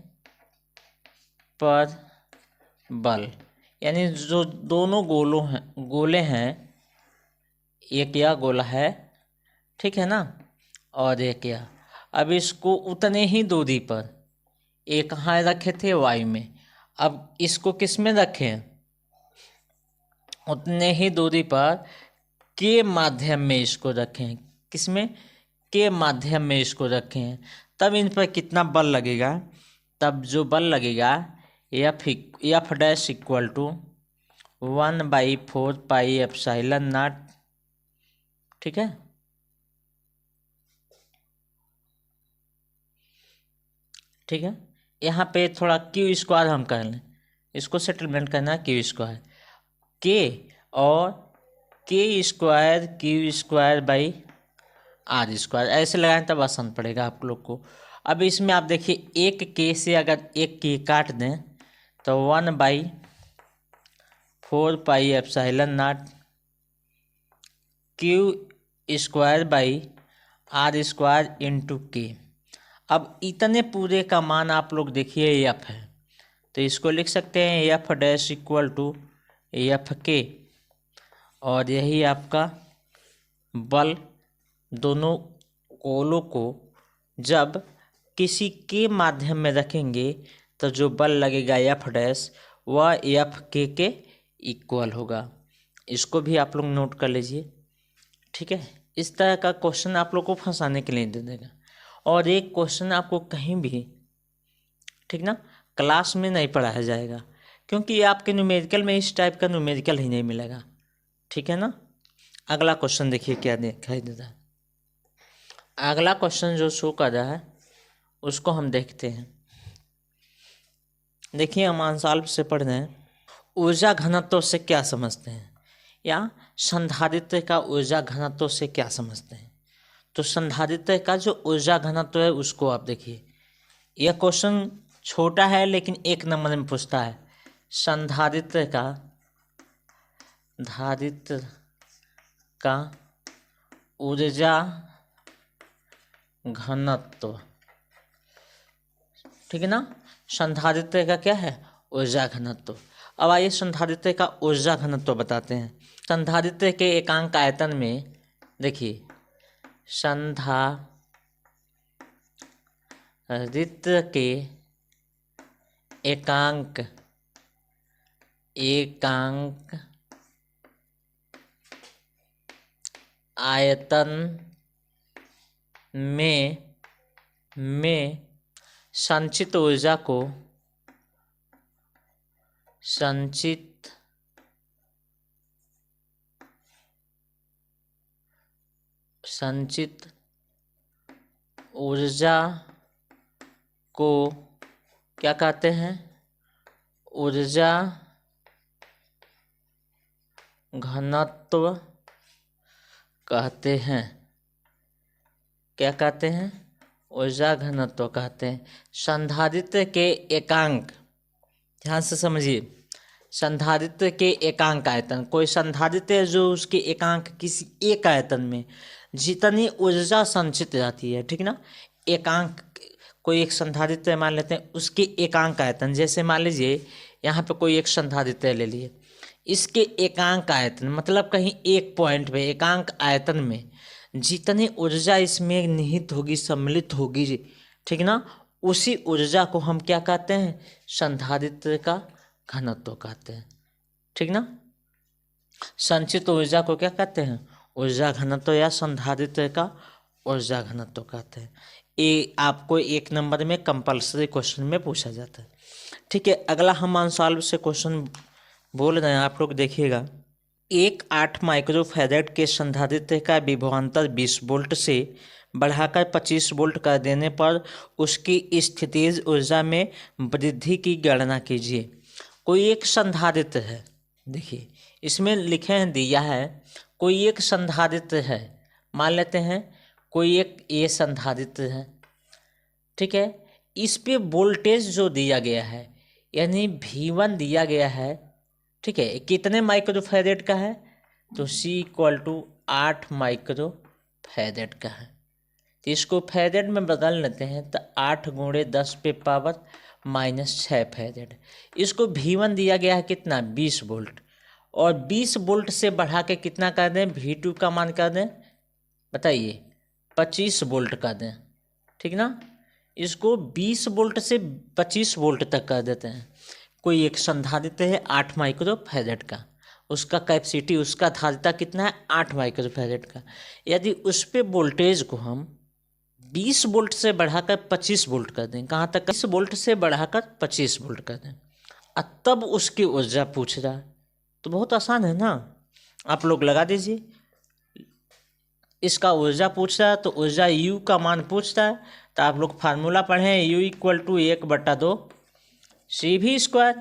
पर बल, यानी जो दोनों गोले हैं, एक यह गोला है, ठीक है ना, और एक यह। अब इसको उतने ही दूरी पर, एक कहाँ रखे थे, वायु में, अब इसको किस में रखें, उतने ही दूरी पर के माध्यम में इसको रखें। किस में, के माध्यम में इसको रखें। तब इन पर कितना बल लगेगा, तब जो बल लगेगा F dash equal to 1/4 pi epsilon nought, ठीक है। ठीक है, यहाँ पे थोड़ा Q² हम कर लें, इसको सेटलमेंट करना है Q², के और K²Q²/R², ऐसे लगाएं तब आसान पड़ेगा आप लोग को। अब इसमें आप देखिए, एक के से अगर एक के काट दें तो 1/4 pi epsilon not Q²/R² into के। अब इतने पूरे का मान आप लोग देखिए F है, तो इसको लिख सकते हैं F dash equal to F के, और यही आपका बल दोनों गोलों को जब किसी के माध्यम में रखेंगे तो जो बल लगेगा F डैश वह F के इक्वल होगा। इसको भी आप लोग नोट कर लीजिए, ठीक है। इस तरह का क्वेश्चन आप लोग को फंसाने के लिए दे देगा, और एक क्वेश्चन आपको कहीं भी, ठीक ना, क्लास में नहीं पढ़ाया जाएगा, क्योंकि आपके न्यूमेरिकल में इस टाइप का न्यूमेरिकल ही नहीं मिलेगा, ठीक है ना। अगला क्वेश्चन देखिए क्या दिखाई देता है। अगला क्वेश्चन जो शो कर रहा है उसको हम देखते हैं। देखिए, हम आंसर से पढ़ रहे हैं, ऊर्जा घनत्व से क्या समझते हैं, या संधारित्र का ऊर्जा घनत्व से क्या समझते हैं। तो संधारित्र का जो ऊर्जा घनत्व है उसको आप देखिए, यह क्वेश्चन छोटा है लेकिन 1 नंबर में पूछता है। संधारित्र का ऊर्जा घनत्व, ठीक है ना। संधारित्र का क्या है, ऊर्जा घनत्व। अब आइए संधारित्र का ऊर्जा घनत्व बताते हैं। संधारित्र के एकांक आयतन में देखिए, संधारित्र के एकांक आयतन में संचित ऊर्जा को संचित ऊर्जा को क्या कहते हैं, ऊर्जा घनत्व कहते हैं। क्या कहते हैं, ऊर्जा घनत्व कहते हैं। संधारित्र के एकांक, ध्यान से समझिए, संधारित्र के एकांक आयतन, कोई संधारित्र है जो उसके एकांक किसी एक आयतन में जितनी ऊर्जा संचित रहती है, ठीक ना। एकांक, कोई एक संधारित्र मान लेते हैं, उसके एकांक आयतन, जैसे मान लीजिए यहाँ पे कोई एक संधारित्र ले लिए, इसके एकांक आयतन मतलब कहीं एक पॉइंट पे एकांक आयतन में जितनी ऊर्जा इसमें निहित होगी, सम्मिलित होगी, ठीक ना, उसी ऊर्जा को हम क्या कहते हैं, संधारित्र का घनत्व कहते हैं, ठीक ना। संचित ऊर्जा को क्या कहते हैं, ऊर्जा घनत्व, या संधारित्र का ऊर्जा घनत्व कहते हैं। ये आपको 1 नंबर में कंपल्सरी क्वेश्चन में पूछा जाता है, ठीक है। अगला हम आंसर से क्वेश्चन बोल रहे हैं, आप लोग देखिएगा। 8 माइक्रोफैराड के संधारित्र का विभवांतर 20 वोल्ट से बढ़ाकर 25 वोल्ट कर देने पर उसकी स्थितिज ऊर्जा में वृद्धि की गणना कीजिए। कोई एक संधारित्र है, देखिए इसमें लिखे हैं, दिया है कोई एक संधारित्र है, मान लेते हैं कोई एक ये संधारित्र है, ठीक है। इस पे वोल्टेज जो दिया गया है यानी V1 दिया गया है, ठीक है, कितने माइक्रोफैरेड का है, तो C = 8 माइक्रोफैरेड का है। तो इसको फैरेड में बदल लेते हैं तो 8 × 10⁻⁻6 फैरेड। इसको V1 दिया गया है कितना, 20 वोल्ट, और 20 वोल्ट से बढ़ा के कितना कर दें, V2 का मान कर दें, बताइए 25 वोल्ट कर दें, ठीक ना। इसको 20 वोल्ट से 25 वोल्ट तक कर देते हैं। कोई एक संधारित्र है 8 माइक्रोफैरेड का, उसका कैपेसिटी, उसका धारिता कितना है, 8 माइक्रोफैरेड का। यदि उस पे वोल्टेज को हम 20 वोल्ट से बढ़ाकर 25 वोल्ट कर दें, कहाँ तक, 20 वोल्ट से बढ़ाकर 25 वोल्ट कर दें, और तब उसकी ऊर्जा पूछ रहा है, तो बहुत आसान है ना, आप लोग लगा दीजिए। इसका ऊर्जा पूछ रहा है तो ऊर्जा U का मान पूछता है, तो आप लोग फार्मूला पढ़ें, U = 1/2 CV²,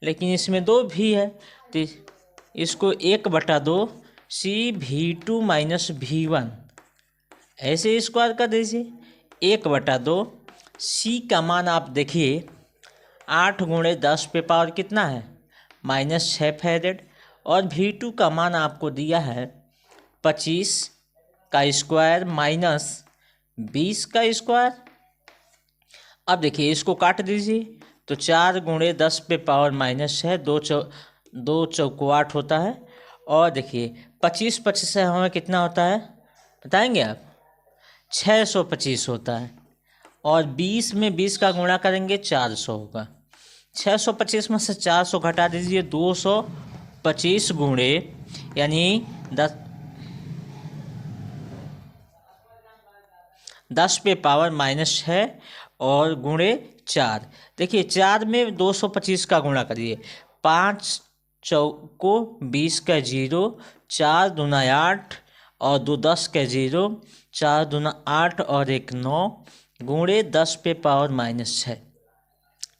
लेकिन इसमें 2 भी है तो इसको 1/2 CV2 - V1 ऐसे स्क्वायर कर दीजिए। 1/2 C का मान आप देखिए 8 × 10⁻⁻ कितना है, -6 फैरेड, और V2 का मान आपको दिया है 25 का स्क्वायर -20 का स्क्वायर। अब देखिए इसको काट दीजिए तो 4 × 10⁻⁻6 2 चौको 8 होता है, और देखिए 25 से हमें कितना होता है बताएंगे आप, 625 होता है, और 20 में 20 का गुणा करेंगे 400 होगा। 625 में से 400 घटा दीजिए, 225 गुणे यानी 10⁻⁻6 और गुणे 4। देखिए 4 में 225 का गुणा करिए, 5 चौको 20 का 0, 4 दूना 8 और 2 10 का 0, 4 दूना 8 और 1 9 गुणे 10⁻⁻6,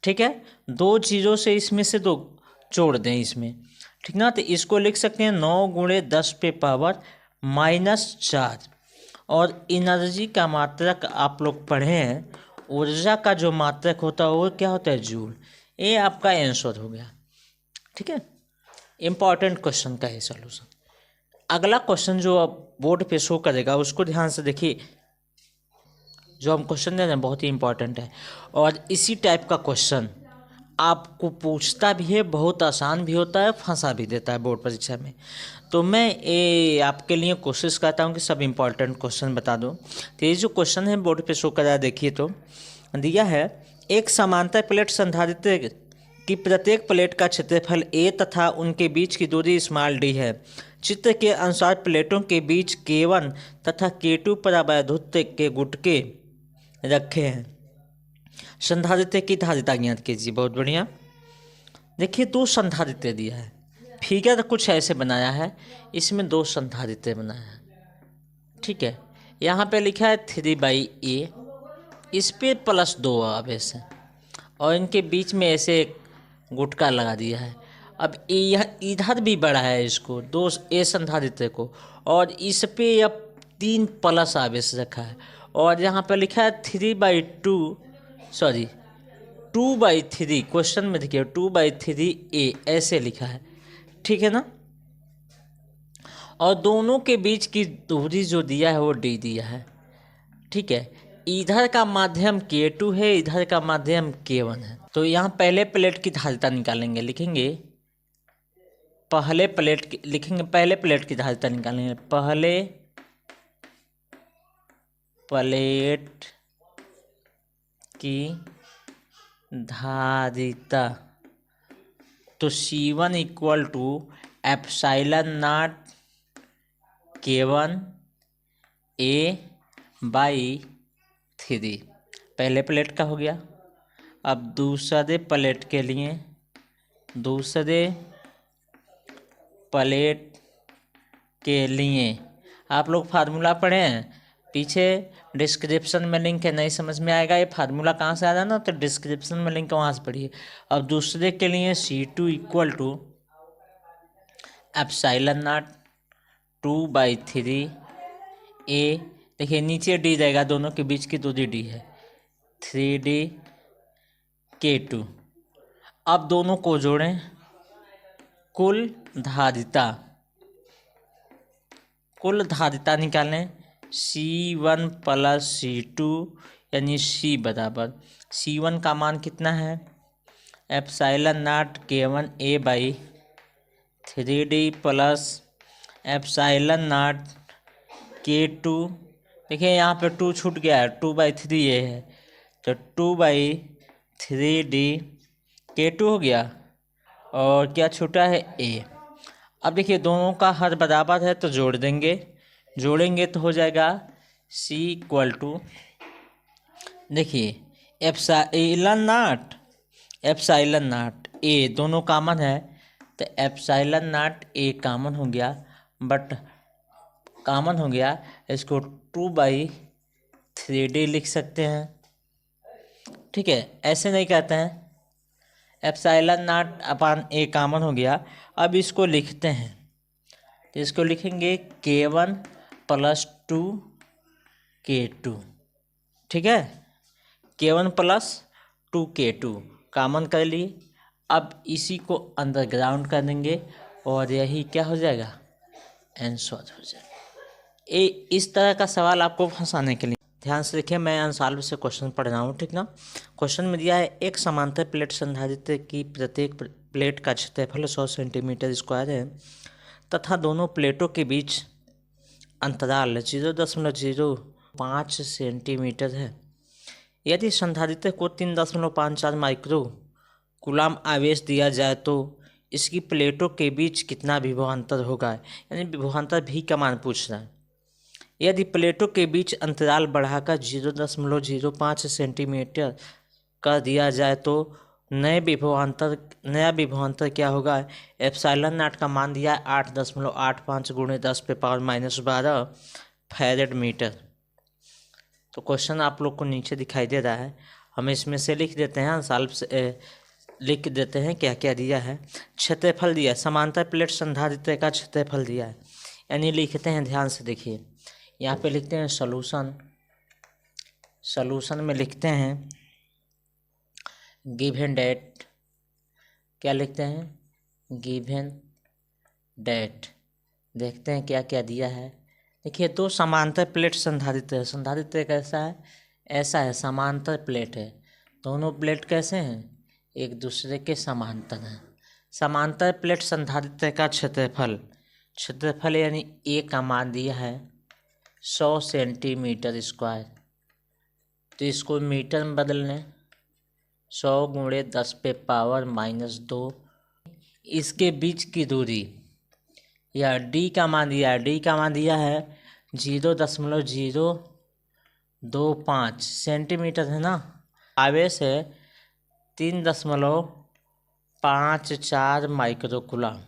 ठीक है। 2 0 से इसमें से 2 जोड़ दें इसमें, ठीक ना, तो इसको लिख सकते हैं 9 × 10⁻⁻4। और एनर्जी का मात्रक आप लोग पढ़े हैं, ऊर्जा का जो मात्रक होता है वो क्या होता है, जूल। ये आपका आंसर हो गया, ठीक है। इम्पॉर्टेंट क्वेश्चन का है सॉल्यूशन। अगला क्वेश्चन जो अब बोर्ड पे शो करेगा उसको ध्यान से देखिए, जो हम क्वेश्चन दे रहे हैं बहुत ही इंपॉर्टेंट है, और इसी टाइप का क्वेश्चन आपको पूछता भी है, बहुत आसान भी होता है, फंसा भी देता है बोर्ड परीक्षा में। तो मैं ये आपके लिए कोशिश करता हूँ कि सब इम्पॉर्टेंट क्वेश्चन बता दूँ। तो ये जो क्वेश्चन है बोर्ड पे शो करा, देखिए तो दिया है, एक समांतर प्लेट संधारित्र की प्रत्येक प्लेट का क्षेत्रफल A तथा उनके बीच की दूरी d है। चित्र के अनुसार प्लेटों के बीच K1 तथा K2 पर वैद्युत के गुटके रखे हैं। संधारित्र की धारिता ज्ञात कीजिए। बहुत बढ़िया। देखिए 2 संधारित्र दिया है, फिगर कुछ ऐसे बनाया है, इसमें 2 संधारित्र बनाया है, ठीक है। यहाँ पे लिखा है 3/A, इस पे +2 आवेश है, और इनके बीच में ऐसे एक गुटका लगा दिया है। अब यह इधर भी बढ़ा है इसको 2 A संधारित्र को, और इस पे अब 3 प्लस आवेश रखा है, और यहाँ पे लिखा है 2/3 क्वेश्चन में देखिए 2/3A ऐसे लिखा है, ठीक है ना। और दोनों के बीच की दूरी जो दिया है वो D दिया है, ठीक है। इधर का माध्यम K2 है, इधर का माध्यम K1 है। तो यहाँ पहले प्लेट की धारिता निकालेंगे, लिखेंगे पहले प्लेट की धारिता निकालेंगे, पहले प्लेट की धारिता, तो C1 = ε0 K1 A/3 पहले प्लेट का हो गया। अब दूसरे प्लेट के लिए, आप लोग फार्मूला पढ़े हैं, पीछे डिस्क्रिप्शन में लिंक है, नहीं समझ में आएगा ये फार्मूला कहाँ से आ रहा है ना, तो डिस्क्रिप्शन में लिंक है, वहाँ से पढ़िए। अब दूसरे के लिए C2 equal to epsilon nought 2/3 A। देखिए नीचे D रहेगा, दोनों के बीच की दूरी D है, 3D/K2। अब दोनों को जोड़ें, कुल धारिता निकालें, C1 + C2 यानी C बराबर C1 का मान कितना है, epsilon not K1 A/3D plus epsilon not K2। देखिए यहाँ पे 2 छूट गया है, 2/3 ये है, तो 2/3D K2 हो गया, और क्या छूटा है A। अब देखिए दोनों का हर बराबर है तो जोड़ देंगे, जोड़ेंगे तो हो जाएगा C इक्वल टू, देखिए एप्सिलॉन नॉट A दोनों कॉमन है, तो एप्सिलॉन नॉट A कॉमन हो गया, इसको 2/3D लिख सकते हैं। ठीक है, ऐसे नहीं कहते हैं, epsilon not upon A common हो गया। अब इसको लिखते हैं, तो इसको लिखेंगे K1 + 2K2। ठीक है, K1 + 2K2 कॉमन कर लिए। अब इसी को अंदर ग्राउंड कर देंगे और यही क्या हो जाएगा, आंसर हो जाएगा। इस तरह का सवाल आपको फंसाने के लिए ध्यान से देखिए, मैं आंसर से क्वेश्चन पढ़ रहा हूँ। ठीक ना, क्वेश्चन में दिया है एक समांतर प्लेट संधारित्र की प्रत्येक प्लेट का क्षेत्रफल 100 सेंटीमीटर स्क्वायर है तथा दोनों प्लेटों के बीच अंतराल 0.05 सेंटीमीटर है। यदि संधारित्र को 3.54 माइक्रो कूलाम आवेश दिया जाए तो इसकी प्लेटों के बीच कितना विभवांतर होगा, यानी विभवांतर भी का मान पूछ रहा है। यदि प्लेटों के बीच अंतराल बढ़ाकर 0.05 सेंटीमीटर कर दिया जाए तो नया विभवांतर क्या होगा, एप्सिलॉन नॉट का मान दिया है 8.85 × 10⁻⁻12 फैरेड मीटर। तो क्वेश्चन आप लोग को नीचे दिखाई दे रहा है, हम इसमें से लिख देते हैं, आंसर से लिख देते हैं क्या क्या दिया है। क्षेत्रफल दिया है, समांतर प्लेट संधारित्र का क्षेत्रफल दिया है, यानी लिखते हैं, ध्यान से देखिए, यहाँ पे लिखते हैं सॉल्यूशन में लिखते हैं गिवन डेट, क्या लिखते हैं, गिवन डेट। देखते हैं क्या क्या दिया है। देखिए दो समांतर प्लेट संधारित्र है, संधारित्र कैसा है, ऐसा है, समांतर प्लेट है, दोनों प्लेट कैसे हैं, एक दूसरे के समांतर हैं। समांतर प्लेट संधारित्र का क्षेत्रफल यानी A का मान दिया है 100 सेंटीमीटर स्क्वायर, तो इसको मीटर में बदल लें, 100 × 10⁻⁻2। इसके बीच की दूरी या D का मान दिया है, 0.025 सेंटीमीटर है ना, आवेश है 3.54 माइक्रो कूलाम।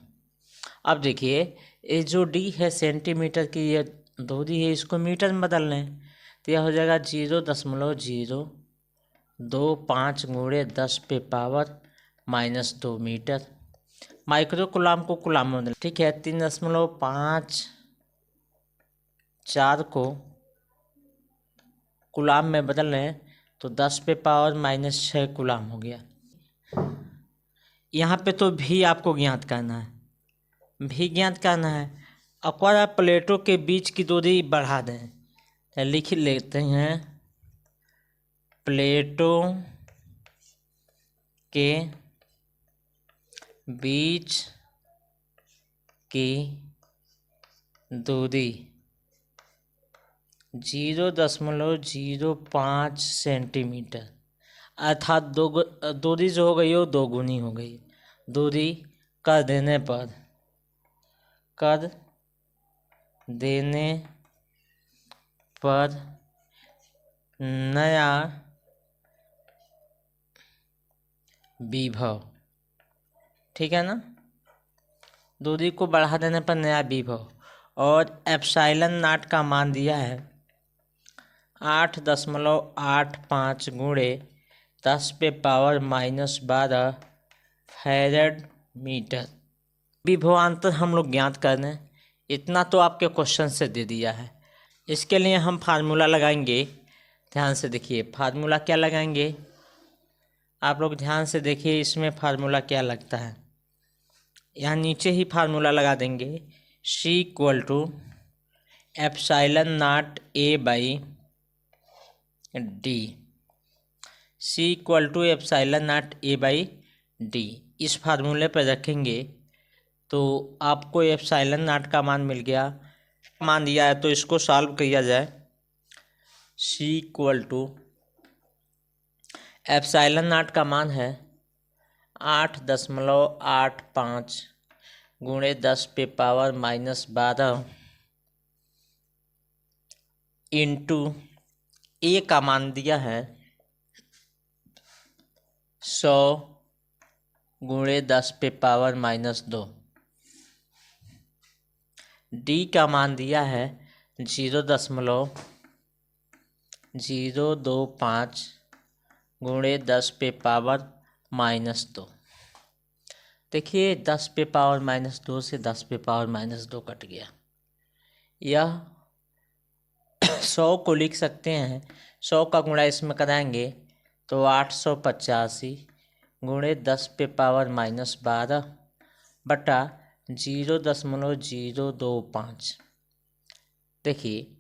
अब देखिए ये जो D है सेंटीमीटर की ये दूरी है, इसको मीटर में बदल लें, तो यह हो जाएगा 0.025 × 10⁻⁻2 मीटर। माइक्रो कूलाम को कूलाम में बदल, ठीक है, 3.54 को कूलाम में बदल लें तो 10⁻⁻6 कूलाम हो गया। यहाँ पे तो भी आपको ज्ञात करना है, अक्वारा प्लेटों के बीच की दूरी बढ़ा दें, लिख लेते हैं, प्लेटों के बीच की दूरी 0.05 सेंटीमीटर, अर्थात दूरी जो हो गई वो 2 गुनी हो गई। दूरी कर देने पर नया विभव, ठीक है ना, दूरी को बढ़ा देने पर नया विभव, और एप्सिलॉन नॉट का मान दिया है 8.85 गुणे 10⁻⁻12 फैरड मीटर। विभवांतर हम लोग ज्ञात कर दें, इतना तो आपके क्वेश्चन से दे दिया है। इसके लिए हम फार्मूला लगाएंगे। ध्यान से देखिए फार्मूला क्या लगाएंगे, आप लोग ध्यान से देखिए इसमें फार्मूला क्या लगता है। यहाँ नीचे ही फार्मूला लगा देंगे। C = epsilon A by D। C = epsilon A by D। इस फार्मूले पर रखेंगे तो आपको एप्सिलॉन का मान मिल गया। मान दिया है तो इसको सॉल्व किया जाए। C = एप्सिलॉन का मान है 8.85 गुणे 10⁻⁻12 इंटू ए का मान दिया है 100 गुणे 10⁻⁻2। डी का मान दिया है 0.025 गुणे 10⁻⁻2। देखिए 10⁻⁻2 से 10⁻⁻2 कट गया। यह 100 को लिख सकते हैं, 100 का गुणा इसमें कराएंगे तो 885 गुणे 10⁻⁻12 बटा 0.025। देखिए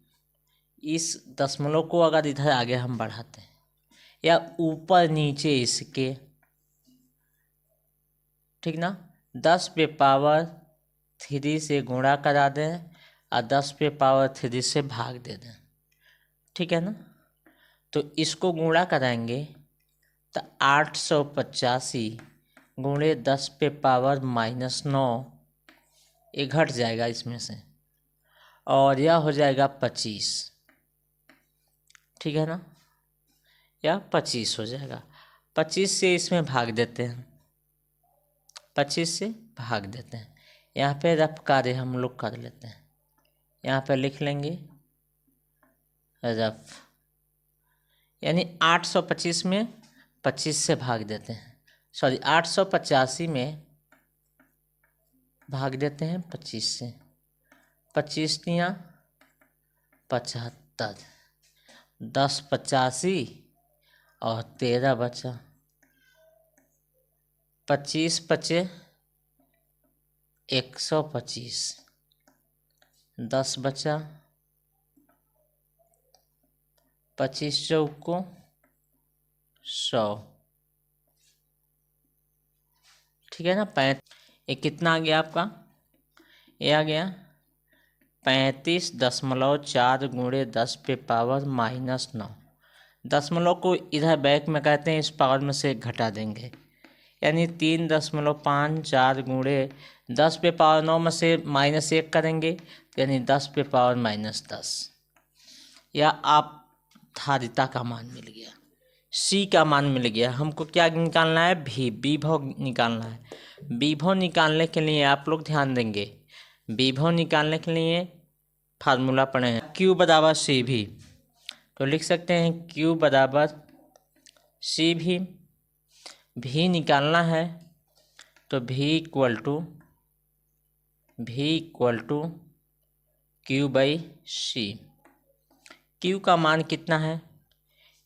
इस दशमलव को अगर इधर आगे हम बढ़ाते हैं या ऊपर नीचे इसके, ठीक ना, 10⁻³ से गुणा करा दें और 10⁻³ से भाग दे दें, ठीक है ना। तो इसको गुणा कराएंगे तो 885 गुणे 10⁻⁻9 ये घट जाएगा इसमें से और यह हो जाएगा 25, ठीक है ना। यह 25 हो जाएगा। 25 से इसमें भाग देते हैं, 25 से भाग देते हैं। यहाँ पे रफ कार्य हम लोग कर लेते हैं। यहाँ पे लिख लेंगे रफ, यानी 825 में 25 से भाग देते हैं, 885 में भाग देते हैं 25 से। 25 तियाँ 75, 10 85 और 13 बचा। 25 बचे 125, 10 बचा, 25 चौको 100, ठीक है ना। ये कितना आ गया आपका, ये आ गया 35.4 गुणे 10⁻⁻9। दशमलव को इधर बैक में कहते हैं, इस पावर में से घटा देंगे, यानी 3.54 गुणे 10⁻9 में से -1 करेंगे यानी 10⁻−10। या आप धारिता का मान मिल गया, सी का मान मिल गया। हमको क्या निकालना है, विभव निकालना है। विभव निकालने के लिए आप लोग ध्यान देंगे, विभव निकालने के लिए फार्मूला पढ़े हैं Q = CV। तो लिख सकते हैं Q = CV। भी निकालना है तो V = Q/C। Q का मान कितना है,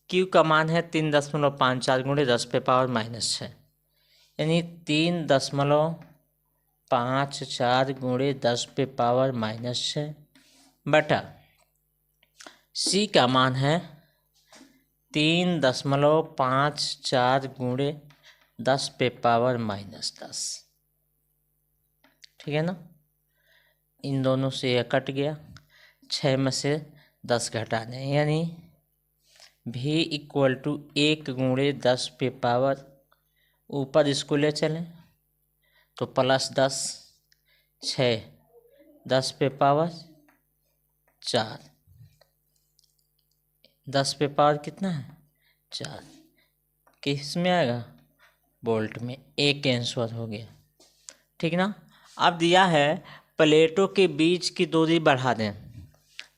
Q का मान है 3.54 गुणे 10⁻⁻6, यानी 3.54 गुणे 10⁻⁻6 बटा C का मान है 3.54 गुणे 10⁻−10, ठीक है ना। इन दोनों से यह कट गया, 6 में से 10 घटा दें, यानी V = 1 गुणे 10⁻, ऊपर इसको ले चलें तो +10, 6 10⁻4, 10⁻4 कितना है 4, किस में आएगा वोल्ट में, एक आंसर हो गया, ठीक ना। अब दिया है प्लेटों के बीच की दूरी बढ़ा दें।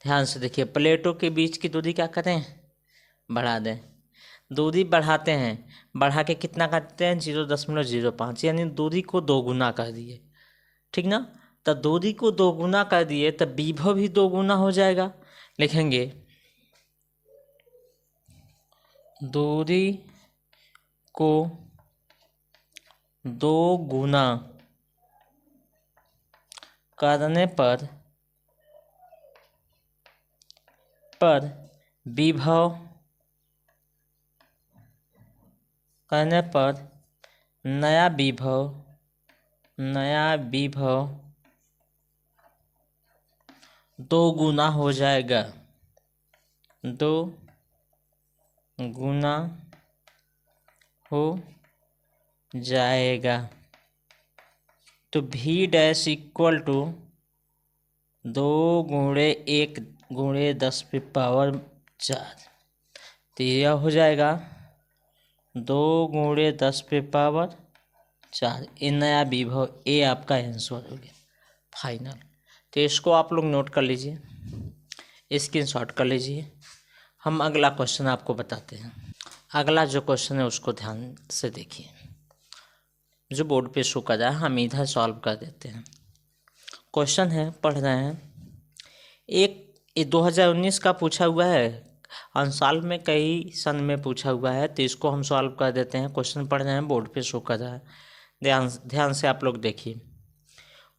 ध्यान से देखिए, प्लेटों के बीच की दूरी क्या करें, बढ़ा दें। दूरी बढ़ाते हैं, बढ़ा के कितना करते हैं, 0.05, यानी दूरी को दोगुना कर दिए, ठीक ना। तो दूरी को दोगुना कर दिए तो विभव भी दोगुना हो जाएगा। लिखेंगे दूरी को दोगुना करने पर विभव करने पर नया विभव दो गुना हो जाएगा, दो गुना हो जाएगा। तो v डैश इक्वल टू 2 × 1 × 10⁻⁴। तो यह हो जाएगा 2 × 10⁻⁴। ये नया विभव, ये आपका आंसर हो गया फाइनल। तो इसको आप लोग नोट कर लीजिए, स्क्रीनशॉट कर लीजिए। हम अगला क्वेश्चन आपको बताते हैं। अगला जो क्वेश्चन है उसको ध्यान से देखिए, जो बोर्ड पे शो कर रहा है, हम इधर सॉल्व कर देते हैं। क्वेश्चन है, पढ़ रहे हैं। ये 2019 का पूछा हुआ है, अंसाल में कई सन में पूछा हुआ है, तो इसको हम सॉल्व कर देते हैं। क्वेश्चन पढ़ रहे हैं, बोर्ड पे शो कर रहा है, ध्यान से आप लोग देखिए।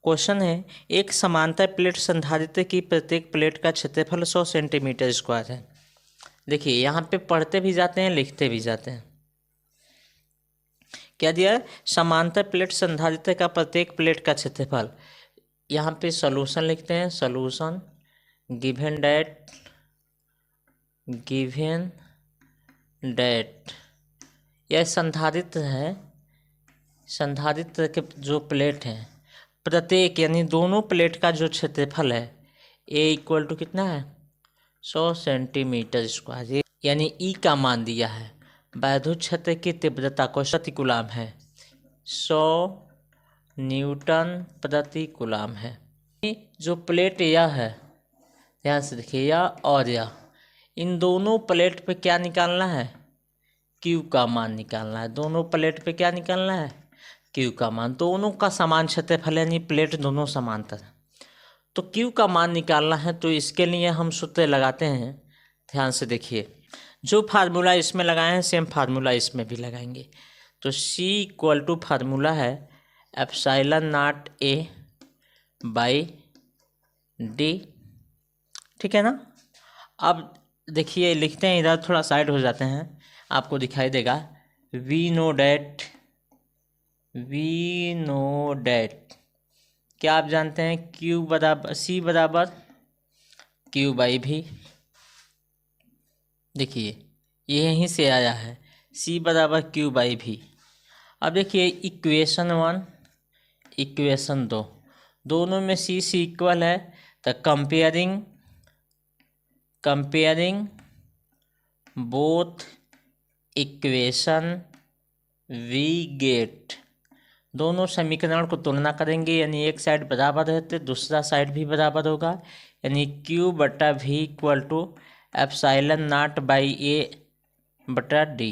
क्वेश्चन है, एक समांतर प्लेट संधारित्र की प्रत्येक प्लेट का क्षेत्रफल 100 सेंटीमीटर स्क्वायर है। देखिए यहाँ पे पढ़ते भी जाते हैं, लिखते भी जाते हैं। क्या दिया है, समांतर प्लेट संधारित्र का प्रत्येक प्लेट का क्षेत्रफल। यहाँ पे सॉल्यूशन लिखते हैं, सॉल्यूशन गिवन डैट यह संधारित्र है, संधारित्र के जो प्लेट हैं प्रत्येक, यानी दोनों प्लेट का जो क्षेत्रफल है ए इक्वल टू कितना है, 100 सेंटीमीटर स्क्वायर, यानी ई का मान दिया है। वैद्युत क्षेत्र की तीव्रता को प्रति कूलाम है, 100 न्यूटन प्रति कूलाम है। जो प्लेट यह है, ध्यान से देखिए, यह और यह, इन दोनों प्लेट पे क्या निकालना है, क्यू का मान निकालना है। दोनों प्लेट पे क्या निकालना है, क्यू का मान। दोनों का समान क्षेत्रफल, यानी प्लेट दोनों समांतर है, तो क्यू का मान निकालना है। तो इसके लिए हम सूत्र लगाते हैं, ध्यान से देखिए। जो फार्मूला इसमें लगाए हैं सेम फार्मूला इसमें भी लगाएंगे। तो C इक्वल टू फार्मूला है ε0A/d, ठीक है ना। अब देखिए लिखते हैं, इधर थोड़ा साइड हो जाते हैं, आपको दिखाई देगा। वी नो डैट क्या आप जानते हैं, Q बराबर C बराबर Q/V। देखिए ये यहीं से आया है, C बराबर Q/V। अब देखिए इक्वेशन 1 इक्वेशन 2, दोनों में C इक्वल है, तो comparing both equation we get, दोनों समीकरण को तुलना करेंगे, यानी एक साइड बराबर है तो दूसरा साइड भी बराबर होगा, यानी Q/V इक्वल टू ε0/A/d।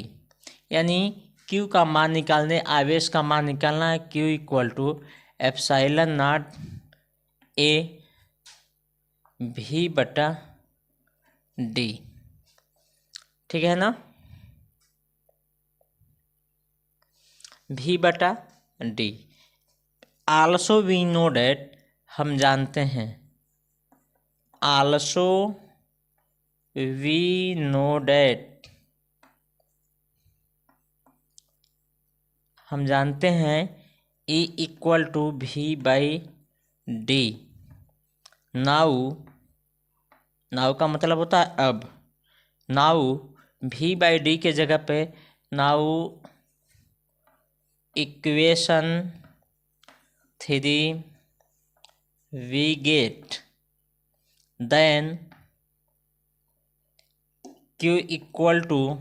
यानी Q का मान निकालने, आवेश का मान निकालना है, Q इक्वल टू ε0A/V/d, ठीक है ना, V/d। Also we know that, हम जानते हैं, आल्सो वी नो डैट, हम जानते हैं E equal to V/d। Now का मतलब होता है अब, नाउ V/d के जगह पे now equation 3 we get, then Q equal to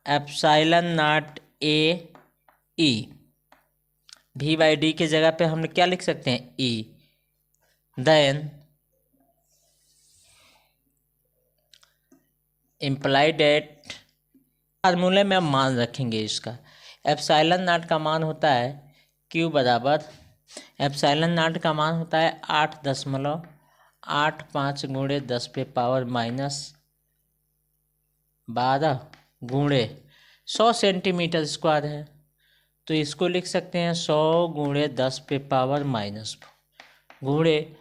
ε0A/E। V/d के जगह पे हम क्या लिख सकते हैं, E। देन इम्प्लाइड एट फार्मूले में हम मान रखेंगे इसका। एप्सिलॉन नॉट का मान होता है क्यू बराबर, एप्सिलॉन नॉट का मान होता है 8.85 गुणे 10 पे पावर -12 गुणे 100 सेंटीमीटर स्क्वायर है। तो इसको लिख सकते हैं 100 गुणे 10 पे पावर -, गुणे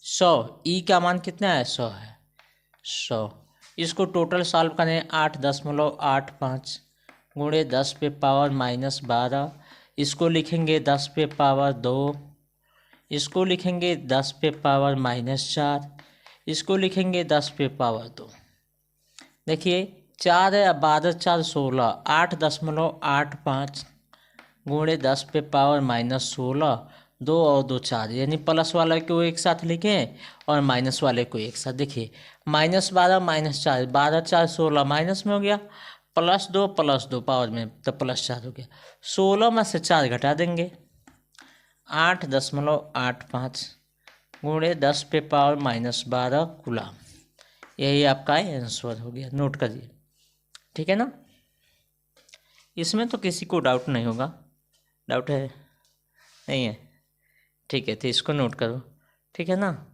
100, ई का मान कितना है 100 है, 100। इसको टोटल सॉल्व करें 8.85 गुणे 10 पे पावर -12, इसको लिखेंगे 10 पे पावर 2, इसको लिखेंगे 10 पे पावर -4, इसको लिखेंगे 10 पे पावर 2। देखिए 4 है, 12 4 16, 8.85 गुणे 10 पे पावर -16, 2 और 2 4, यानी प्लस वाले को एक साथ लिखें और माइनस वाले को एक साथ। देखिए -12 -4, 12 4 16 माइनस में हो गया, +2 +2 पावर में तो +4 हो गया। 16 में से 4 घटा देंगे, 8.85 गुणे 10 पे पावर -12 कूलम। यही आपका आंसर हो गया, नोट करिए। ठीक है ना, इसमें तो किसी को डाउट नहीं होगा, डाउट है नहीं है? ठीक है, तो इसको नोट करो, ठीक है ना।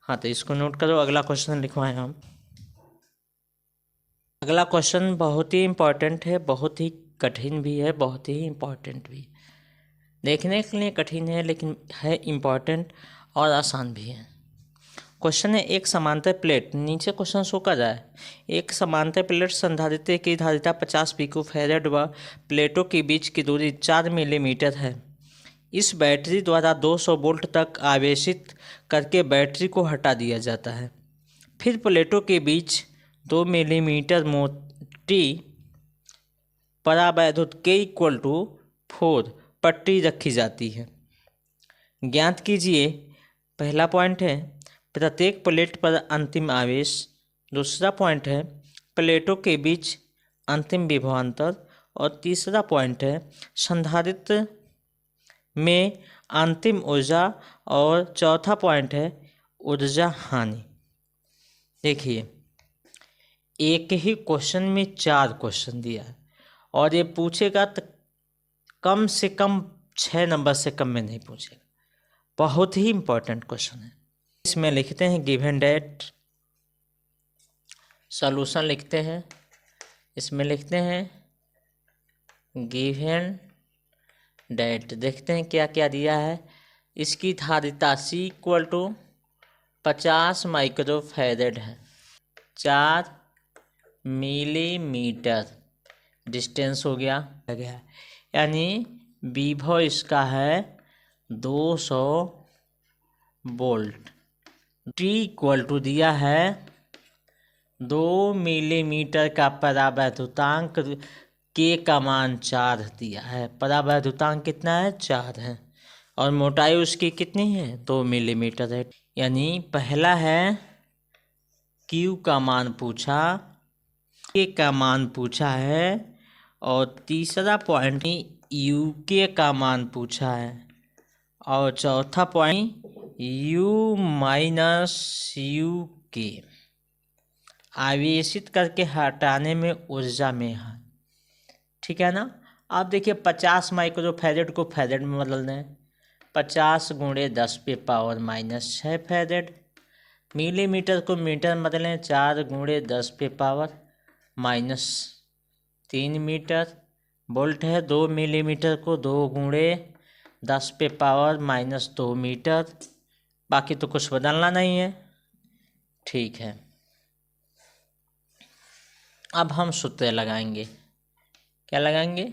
हाँ, तो इसको नोट करो, अगला क्वेश्चन लिखवाएं हम। अगला क्वेश्चन बहुत ही इम्पोर्टेंट है, बहुत ही कठिन भी है, बहुत ही इम्पोर्टेंट भी। देखने के लिए कठिन है लेकिन है इम्पोर्टेंट और आसान भी है। क्वेश्चन है, एक समांतर प्लेट, नीचे क्वेश्चन शो कर रहा है, एक समांतर प्लेट संधारित्र की धारिता 50 पिकोफैरेड व प्लेटों के बीच की दूरी 4 मिलीमीटर है। इस बैटरी द्वारा 200 वोल्ट तक आवेशित करके बैटरी को हटा दिया जाता है। फिर प्लेटों के बीच 2 मिलीमीटर मोटी परावैद्युत K = 4 पट्टी रखी जाती है। ज्ञात कीजिए, पहला पॉइंट है प्रत्येक प्लेट पर अंतिम आवेश, दूसरा पॉइंट है प्लेटों के बीच अंतिम विभवांतर, और तीसरा पॉइंट है संधारित्र में अंतिम ऊर्जा, और चौथा पॉइंट है ऊर्जा हानि। देखिए एक ही क्वेश्चन में 4 क्वेश्चन दिया है और ये पूछेगा तो कम से कम 6 नंबर से कम में नहीं पूछेगा। बहुत ही इम्पोर्टेंट क्वेश्चन है। इसमें लिखते हैं गिवन डेट, सॉल्यूशन लिखते हैं, इसमें लिखते हैं गिवन डेट। देखते हैं क्या क्या दिया है। इसकी धारिता C = 50 माइक्रोफैरेड है, 4 मिलीमीटर डिस्टेंस हो गया, यानी विभव इसका है 200 वोल्ट। T = दिया है 2 मिलीमीटर का परावैद्युतांक, K का मान 4 दिया है, परावैद्युतांक कितना है 4 है, और मोटाई उसकी कितनी है 2 मिलीमीटर है। यानी पहला है Q का मान पूछा, K का मान पूछा है, और तीसरा पॉइंट UK का मान पूछा है, और चौथा पॉइंट U - UK आवेशित करके हटाने में ऊर्जा में है। ठीक है ना। अब देखिए 50 माइक्रोफैरेड को फैरेड में बदल दें, 50 गुणे 10 पे पावर -6 फैरेड। मिलीमीटर को मीटर में बदलें, 4 गुणे 10 पे पावर -3 मीटर। वोल्ट है 2 मिलीमीटर को 2 गुणे 10 पे पावर -2 मीटर। बाकी तो कुछ बदलना नहीं है। ठीक है, अब हम सूत्र लगाएंगे। क्या लगाएंगे?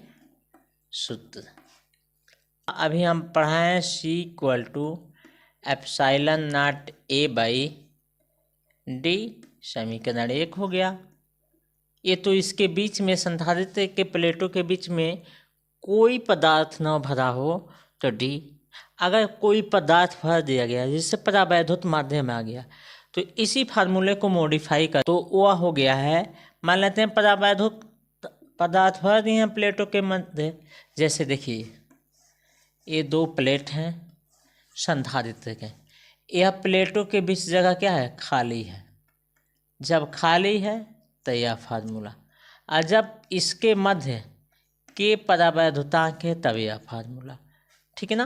सूत्र। अभी हम पढ़ाएं C = ε0A/d, समीकरण 1 हो गया। ये तो इसके बीच में संधारित्र के प्लेटों के बीच में कोई पदार्थ न भरा हो तो D। अगर कोई पदार्थ भर दिया गया जिससे परावैद्युत माध्यम आ गया तो इसी फार्मूले को मॉडिफाई कर तो वह हो गया है, मान लेते हैं परावैद्युत पदार्थ भर दिए हैं प्लेटों के मध्य। जैसे देखिए ये 2 प्लेट हैं संधारित्र के, यह प्लेटों के बीच जगह क्या है खाली है। जब खाली है तो यह फार्मूला। और जब इसके मध्य के परावैधुतांक है तब यह फार्मूला। ठीक है ना।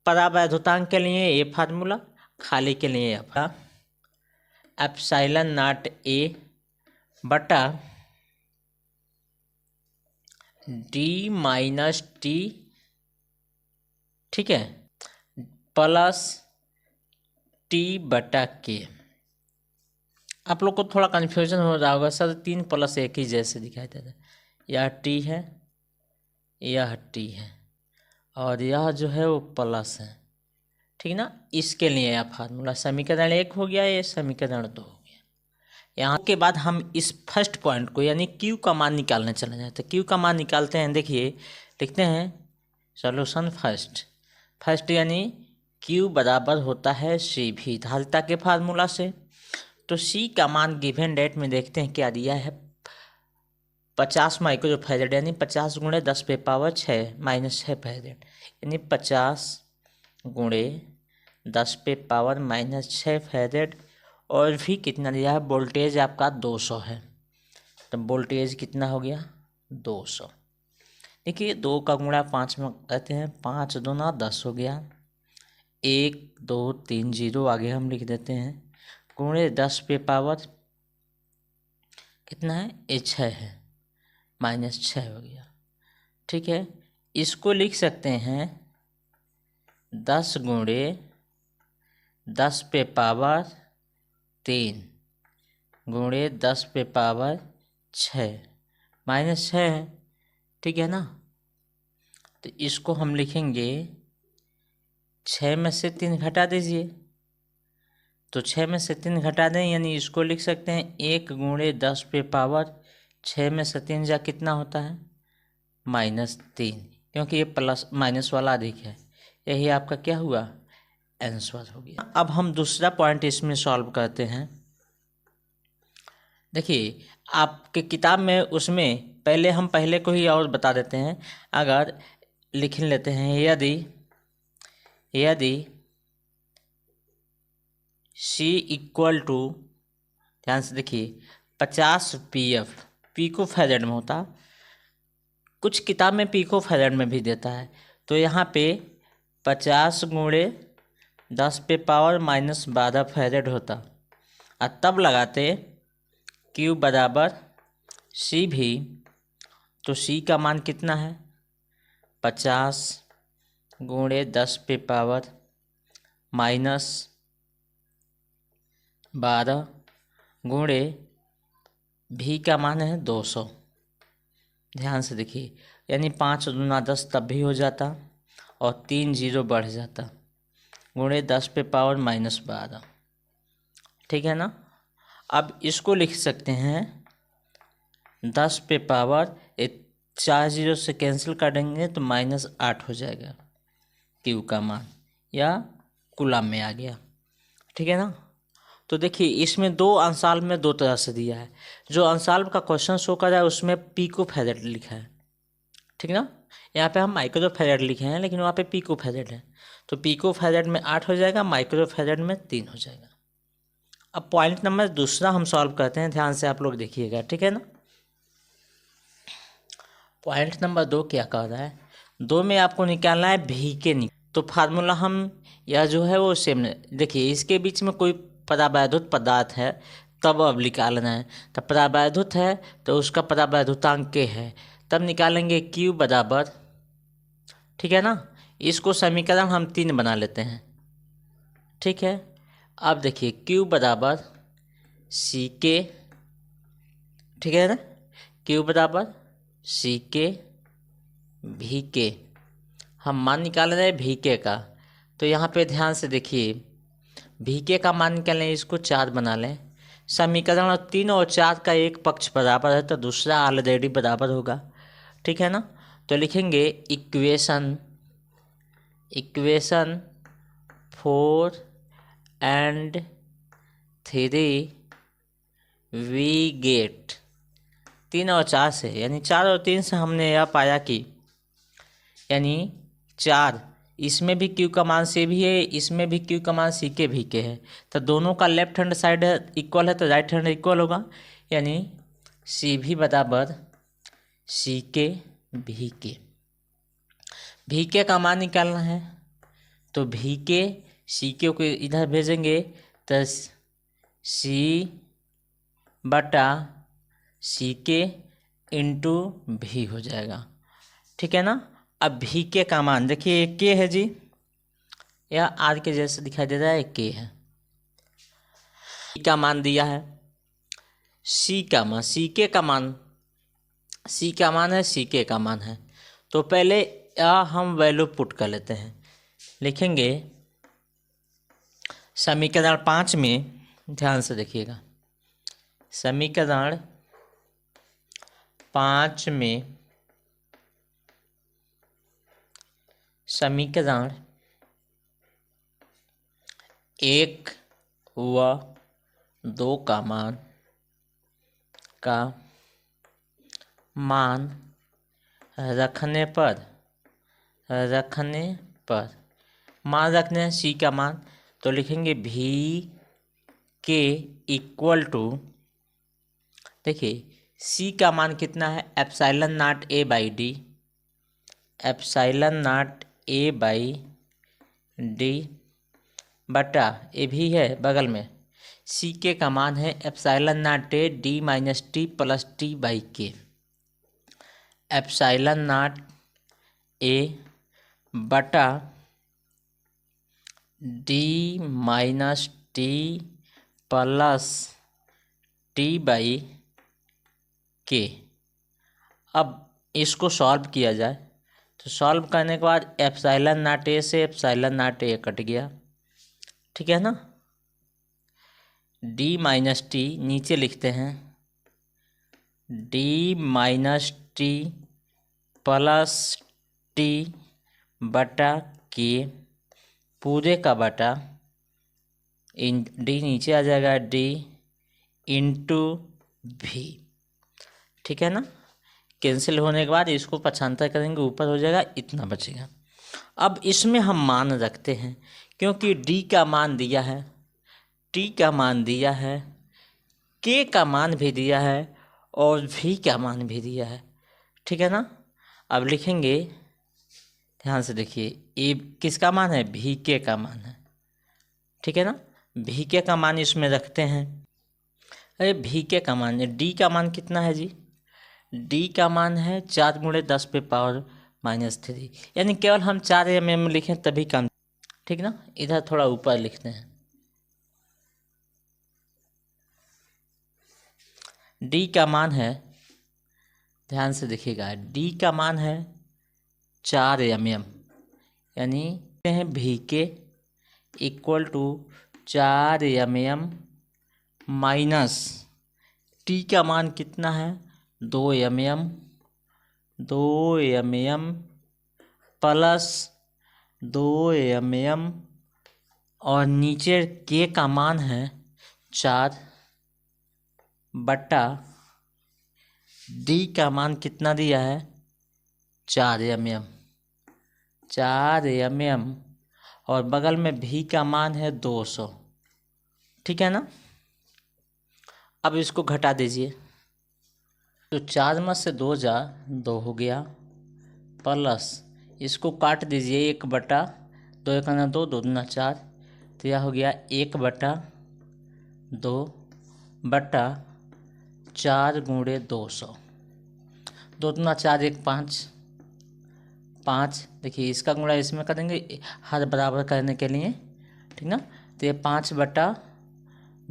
परावैधुतांक के लिए ये फार्मूला, खाली के लिए यह फार्मूला। एप्सिलॉन नॉट ए बटा डी माइनस टी, ठीक है, प्लस टी बटा के। आप लोग को थोड़ा कन्फ्यूजन हो रहा होगा, सर 3 + 1 ही जैसे दिखाई देता है। यह टी है, यह टी है, और यह जो है वो प्लस है। ठीक ना। इसके लिए यह फार्मूला। समीकरण 1 हो गया, ये समीकरण 2 हो गया। यहाँ के बाद हम इस फर्स्ट पॉइंट को यानी क्यू का मान निकालने चले जाते हैं। क्यू का मान निकालते हैं। देखिए लिखते हैं सॉल्यूशन फर्स्ट यानी क्यू बराबर होता है सी भी, धारिता के फार्मूला से। तो सी का मान गिवन डेट में देखते हैं क्या दिया है, 50 माइक्रोफैरेड यानी 50 × 10⁻6 फैरेड, यानी 50 × 10⁻6 फैरेड। और भी कितना दिया है, वोल्टेज आपका 200 है। तो वोल्टेज कितना हो गया 200। देखिए 2 का गुणा 5 में कहते हैं, 5 दूना 10 हो गया। 1 2 3 0 आगे हम लिख देते हैं, गुणे 10 पे पावर कितना है, ये 6 है, -6 हो गया। ठीक है। इसको लिख सकते हैं 10 × 10 पे पावर 3 गुणे 10 पे पावर 6, -6 है। ठीक है ना। तो इसको हम लिखेंगे 6 में से 3 घटा दीजिए, तो 6 में से 3 घटा दें, यानी इसको लिख सकते हैं 1 × 10 पे पावर 6 में से 3 जा कितना होता है, -3, क्योंकि ये प्लस माइनस वाला अधिक है। यही आपका क्या हुआ, आंसर हो गया। अब हम दूसरा पॉइंट इसमें सॉल्व करते हैं। देखिए आपके किताब में उसमें पहले को ही और बता देते हैं। अगर लिख लेते हैं, यदि C = ध्यान से देखिए 50 PF पिको फैरेड में होता, कुछ किताब में पिको फैरेड में भी देता है। तो यहाँ पे 50 × 10 पे पावर -12 फैरेड होता, और तब लगाते Q बराबर C भी। तो C का मान कितना है, 50 × 10 पे पावर -12 गुणे भी का मान है 200। ध्यान से देखिए, यानी 5 दूना 10 तब भी हो जाता, और 3 0 बढ़ जाता, गुणे 10 पे पावर -12। ठीक है ना। अब इसको लिख सकते हैं 10 पे पावर 4 0 से कैंसिल कर देंगे तो -8 हो जाएगा क्यू का मान, या कूलम में आ गया। ठीक है ना। तो देखिए इसमें 2 अंशाल में 2 तरह से दिया है। जो अंशाल का क्वेश्चन शो कर रहा है उसमें पिको फैरेड लिखा है। ठीक ना। यहाँ पे हम माइक्रो फैरेड लिखे हैं, लेकिन वहाँ पे पिको फैरेड है। तो पिको फैरेड में 8 हो जाएगा, माइक्रो फैरेड में 3 हो जाएगा। अब पॉइंट नंबर दूसरा हम सॉल्व करते हैं, ध्यान से आप लोग देखिएगा। ठीक है ना। पॉइंट नंबर 2 क्या कह रहा है, 2 में आपको निकालना है भी के तो फार्मूला हम यह जो है वो सेम। देखिए इसके बीच में कोई परावैधुत पदार्थ है तब अब निकालना है। तो परावैधुत है तो उसका परावैधुतांक के है, तब निकालेंगे Q बराबर। ठीक है ना। इसको समीकरण हम 3 बना लेते हैं। ठीक है। अब देखिए Q बराबर C के, ठीक है ना, Q बराबर C के भी के, हम मान निकाल रहे हैं भी के का। तो यहाँ पे ध्यान से देखिए, भी के का मान निकालें, इसको 4 बना लें। समीकरण 3 और 4 का एक पक्ष बराबर है तो दूसरा ऑलरेडी बराबर होगा। ठीक है ना। तो लिखेंगे इक्वेशन 4 and 3 वी गेट 3 और 4 से, यानी 4 और 3 से हमने यह पाया कि यानी 4, इसमें भी Q का मान से भी है, इसमें भी Q का मान C के भी के है। तो दोनों का लेफ्ट हैंड साइड इक्वल है तो राइट हैंड इक्वल होगा, यानी सी भी बराबर सी के भी के का मान निकालना है, तो भी के सी के को इधर भेजेंगे तो सी बटा सी के इंटू भी हो जाएगा। ठीक है ना। अब भी के का मान देखिए के है जी, यह आर के जैसे दिखाई दे रहा है, के है। का मान दिया है, सी का मान, सी के का मान, सी का मान है, सी के का मान है। तो पहले हम वैल्यू पुट कर लेते हैं। लिखेंगे समीकरण 5 में, ध्यान से देखिएगा, समीकरण 5 में समीकरण 1 व 2 का मान रखने पर मान रखने हैं सी का मान, तो लिखेंगे भी के इक्वल टू, देखिए सी का मान कितना है, epsilon not a by D, epsilon not a by D बटा ए भी है बगल में, सी के का मान है epsilon not A D minus T plus T by के, एप्सिलॉन नॉट ए बटा D minus T plus T by के। अब इसको सॉल्व किया जाए, तो सॉल्व करने के बाद एप्सिलॉन नॉट ए से एप्सिलॉन नॉट ए कट गया, ठीक है ना। डी माइनस टी नीचे लिखते हैं, D minus T plus T बटा के पूरे का बटा इन डी नीचे आ जाएगा, डी इंटू भी, ठीक है ना। कैंसिल होने के बाद इसको पक्षांतर करेंगे, ऊपर हो जाएगा, इतना बचेगा। अब इसमें हम मान रखते हैं, क्योंकि डी का मान दिया है, टी का मान दिया है, के का मान भी दिया है और भी का मान भी दिया है, ठीक है ना। अब लिखेंगे, ध्यान से देखिए, ए किसका मान है, भी के का मान है, ठीक है ना। भी के का मान इसमें रखते हैं। अरे भी के का मान है, डी का मान कितना है जी, डी का मान है 4 × 10⁻³ यानी केवल हम 4 mm लिखें तभी काम, ठीक ना। इधर थोड़ा ऊपर लिखते हैं, डी का मान है, ध्यान से देखिएगा, डी का मान है 4 mm, यानी भी के equal to 4 mm minus T का मान कितना है 2 mm, 2 mm प्लस 2 mm और नीचे के का मान है 4 बटा डी का मान कितना दिया है 4 mm, 4 mm और बगल में भी का मान है 200, ठीक है ना। अब इसको घटा दीजिए, तो 4 में से 2 जा 2 हो गया, प्लस इसको काट दीजिए 1/2, 2 × 2, 2 × 4, तो यह हो गया 1/2 बटा 4 × 200, 2 × 4 = 5, 5 देखिए इसका गुणा इसमें करेंगे हर बराबर करने के लिए, ठीक ना। तो ये 5/2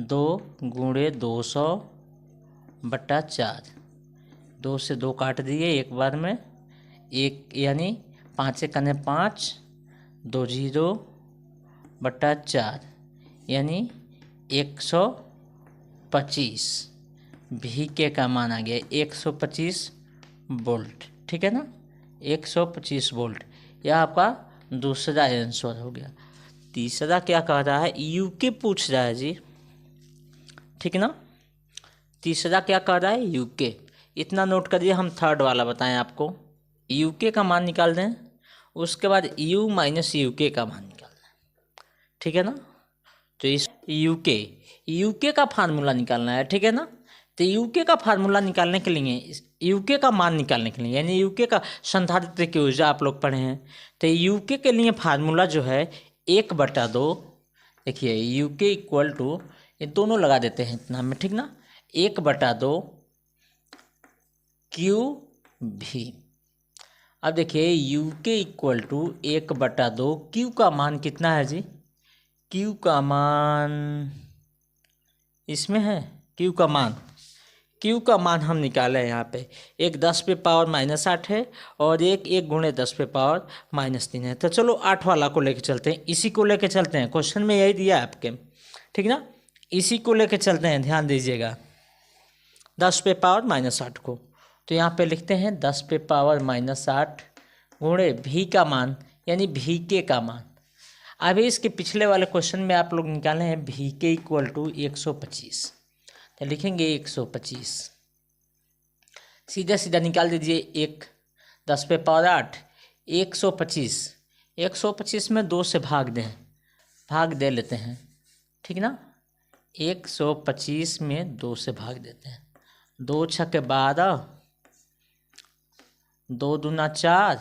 × 200 बटा 4, 2 से 2 काट दिए एक बार में, एक यानी 5 × 5, 2 0 बटा 4 यानी 125, भी के का मान आ गया 125 वोल्ट, ठीक है ना, 125 वोल्ट। यह आपका दूसरा आंसर हो गया। तीसरा क्या कह रहा है, यूके पूछ रहा है जी, ठीक ना। तीसरा क्या कह रहा है, यूके, इतना नोट करिए, हम थर्ड वाला बताएं आपको। यूके का मान निकाल दें, उसके बाद यू माइनस यूके का मान निकालना है, ठीक है ना। तो इस यूके का फार्मूला निकालना है, ठीक है ना। तो यूके का फार्मूला निकालने के लिए, यूके का मान निकालने के लिए, यानी यूके का संधारित्र की ऊर्जा आप लोग पढ़े हैं, तो यूके के लिए फार्मूला जो है 1/2, देखिए यूके इक्वल टू, ये दोनों लगा देते हैं इतना में, ठीक ना, 1/2 क्यू भी। अब देखिए यूके इक्वल टू 1/2, क्यू का मान कितना है जी, क्यू का मान इसमें है, क्यू का मान हम निकाले हैं यहाँ पे, एक 10⁻⁻8 है और एक 1 × 10⁻³ है। तो चलो 8 वाला को लेके चलते हैं, इसी को लेके चलते हैं, क्वेश्चन में यही दिया है आपके, ठीक ना, इसी को लेके चलते हैं, ध्यान दीजिएगा 10⁻⁻8 को। तो यहाँ पे लिखते हैं 10⁻⁻8 गुणे भी का मान, यानी भी के का मान। अभी इसके पिछले वाले क्वेश्चन में आप लोग निकाले हैं भी के इक्वल टू 125, तो लिखेंगे 125, सीधा सीधा निकाल दीजिए, 10⁻8 125 में 2 से भाग दे लेते हैं, ठीक ना, 125 में 2 से भाग देते हैं, 2 छक्के 12, 2 दूना 4,